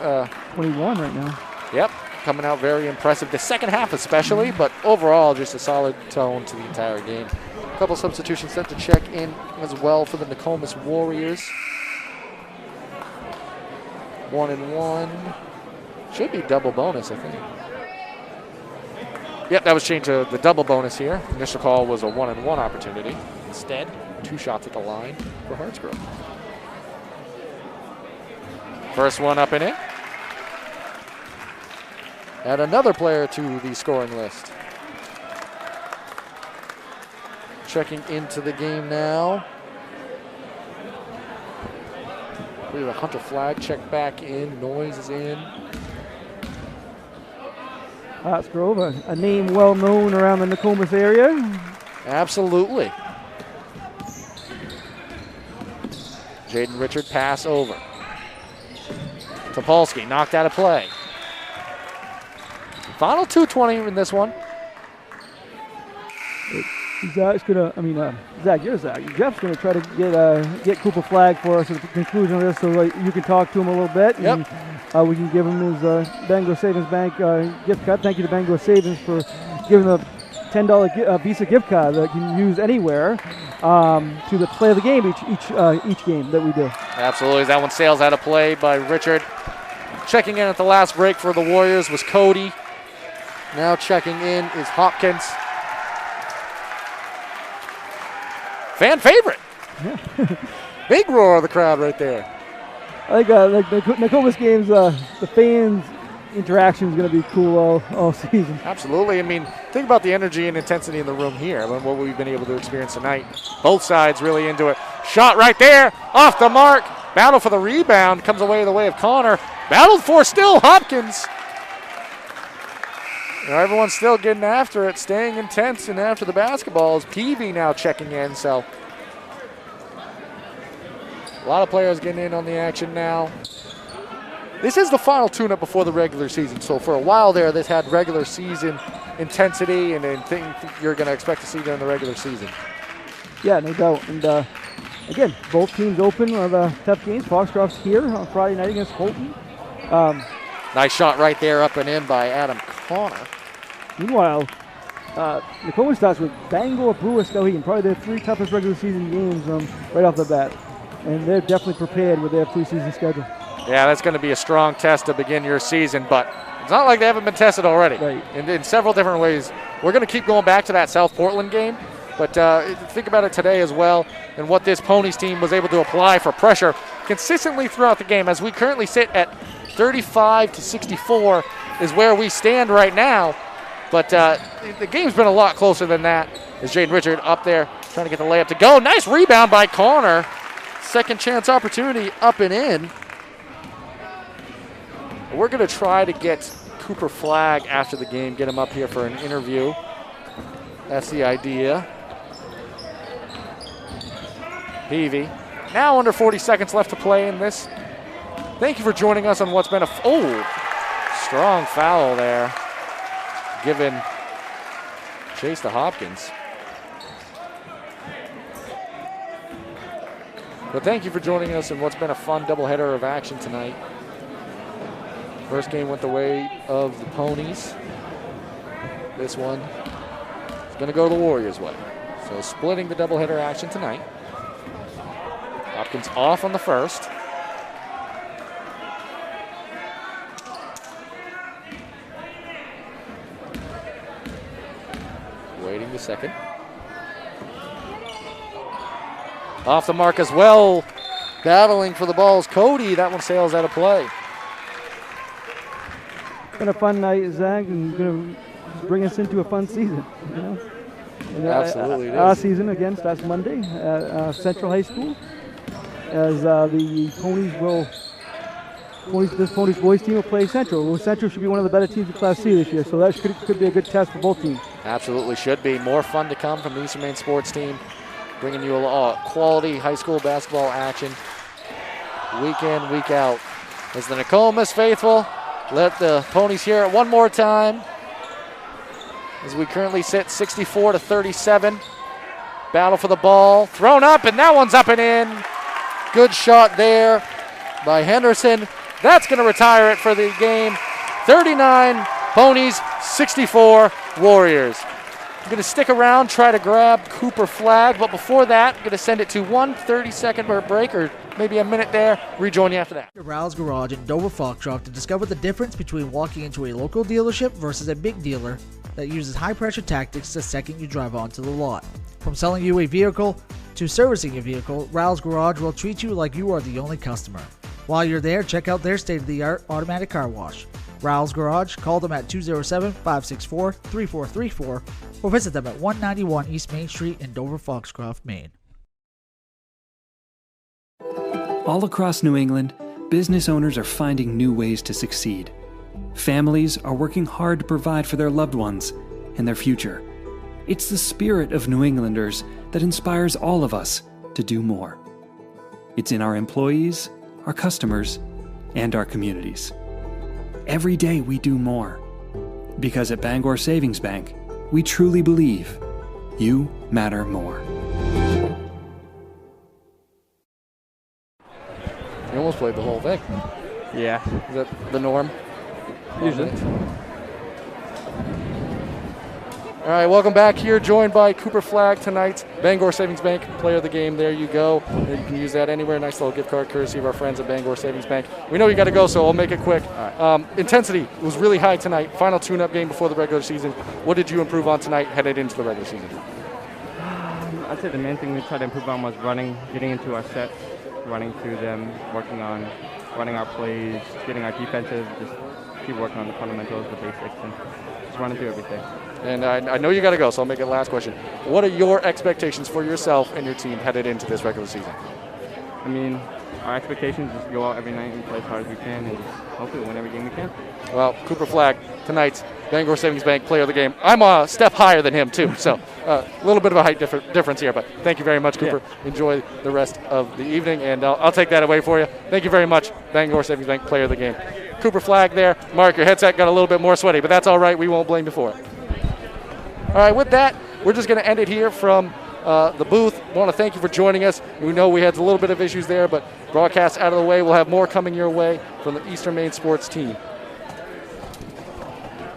21 right now. Yep, coming out very impressive. The second half especially, but overall just a solid tone to the entire game. A couple substitutions sent to check in as well for the Nokomis Warriors. 1-1. Should be double bonus, I think. Yep, that was changed to the double bonus here. Initial call was a 1-1 opportunity. Instead, 2 shots at the line for Hartsgrove. First one up and in. Add another player to the scoring list. Checking into the game now. We have a Hunter Flagg check back in. Noise is in. Hartsgrove, a name well known around the Nokomis area. Absolutely. Jaden Richard pass over. Topolsky knocked out of play. Final 2:20 in this one. Zach's gonna. Zach, you're Zach. Jeff's gonna try to get Cooper Flagg for us at the conclusion of this, so you can talk to him a little bit. Yep. And, we can give him his Bangor Savings Bank gift card. Thank you to Bangor Savings for giving the $10 Visa gift card that you can use anywhere to the play of the game each game that we do. Absolutely. That one sails out of play by Richard. Checking in at the last break for the Warriors was Cody. Now checking in is Hopkins. Fan favorite. Yeah. Big roar of the crowd right there. I think like the Nokomis games, the fans interaction is going to be cool all season. Absolutely. I mean, think about the energy and intensity in the room here. I mean, what we've been able to experience tonight. Both sides really into it. Shot right there, off the mark. Battle for the rebound comes away the way of Connor. Battled for still Hopkins. Now everyone's still getting after it, staying intense and after the basketball. Is Peavy now checking in, so a lot of players getting in on the action now. This is the final tune-up before the regular season, so for a while there, this had regular season intensity and things you're going to expect to see during the regular season. Yeah, no doubt. And again, both teams open with tough games. Foxcroft's here on Friday night against Holton. Nice shot right there, up and in by Adam Connor. Meanwhile, Nokomis starts with Bangor, Brewer, Skowhegan, probably their 3 toughest regular season games right off the bat. And they're definitely prepared with their preseason schedule. Yeah, that's going to be a strong test to begin your season, but it's not like they haven't been tested already. Right. In several different ways. We're going to keep going back to that South Portland game, but think about it today as well and what this Ponies team was able to apply for pressure consistently throughout the game. As we currently sit at 35-64 is where we stand right now, but the game's been a lot closer than that. As Jaden Richard up there trying to get the layup to go. Nice rebound by Connor. Second chance opportunity, up and in. We're going to try to get Cooper Flagg after the game, get him up here for an interview. That's the idea. Peavy. Now under 40 seconds left to play in this. Thank you for joining us on what's been a strong foul there, given chase to Hopkins. But thank you for joining us in what's been a fun doubleheader of action tonight. First game went the way of the Ponies. This one is going to go the Warriors' way. So splitting the doubleheader action tonight. Hopkins off on the first. Waiting the second. Off the mark as well. Battling for the balls. Cody, that one sails out of play. Been a fun night, Zach, and going to bring us into a fun season. You know? And, absolutely, it our is. season again starts Monday at Central High School, as the this Ponies boys team will play Central. Well, Central should be one of the better teams in Class C this year, so that could be a good test for both teams. Absolutely should be. More fun to come from the Eastern Maine sports team, bringing you a quality high school basketball action week in, week out. As the Nokomis faithful let the Ponies hear it one more time. As we currently sit 64-37. Battle for the ball. Thrown up, and that one's up and in. Good shot there by Henderson. That's going to retire it for the game. 39 Ponies, 64 Warriors. I'm going to stick around, try to grab Cooper Flagg, but before that, I'm going to send it to 1 30-second break, or maybe a minute there. Rejoin you after that. Rouse Garage in Dover Foxcroft to discover the difference between walking into a local dealership versus a big dealer that uses high-pressure tactics the second you drive onto the lot. From selling you a vehicle to servicing your vehicle, Rouse Garage will treat you like you are the only customer. While you're there, check out their state-of-the-art automatic car wash. Rouse Garage, call them at 207-564-3434 or visit them at 191 East Main Street in Dover Foxcroft, Maine. All across New England, business owners are finding new ways to succeed. Families are working hard to provide for their loved ones and their future. It's the spirit of New Englanders that inspires all of us to do more. It's in our employees, our customers, and our communities. Every day we do more. Because at Bangor Savings Bank, we truly believe you matter more. You almost played the whole thing. Yeah. Is that the norm? Usually. All right, welcome back here, joined by Cooper Flagg tonight, Bangor Savings Bank Player of the Game. There you go. You can use that anywhere. Nice little gift card courtesy of our friends at Bangor Savings Bank. We know you got to go, so I'll make it quick. Intensity was really high tonight. Final tune-up game before the regular season. What did you improve on tonight headed into the regular season? I'd say the main thing we tried to improve on was running, getting into our sets, running through them, working on running our plays, getting our defensive, just keep working on the fundamentals, the basics, and just running through everything. And I know you got to go, so I'll make it last question. What are your expectations for yourself and your team headed into this regular season? I mean, our expectations is to go out every night and play as hard as we can and just hopefully win every game we can. Well, Cooper Flagg, tonight's Bangor Savings Bank Player of the Game. I'm a step higher than him, too, so a little bit of a height difference here, but thank you very much, Cooper. Yeah. Enjoy the rest of the evening, and I'll take that away for you. Thank you very much, Bangor Savings Bank Player of the Game. Cooper Flagg there. Mark, your headset got a little bit more sweaty, but that's all right. We won't blame you for it. All right, with that, we're just going to end it here from the booth. I want to thank you for joining us. We know we had a little bit of issues there, but broadcast out of the way. We'll have more coming your way from the Eastern Maine sports team.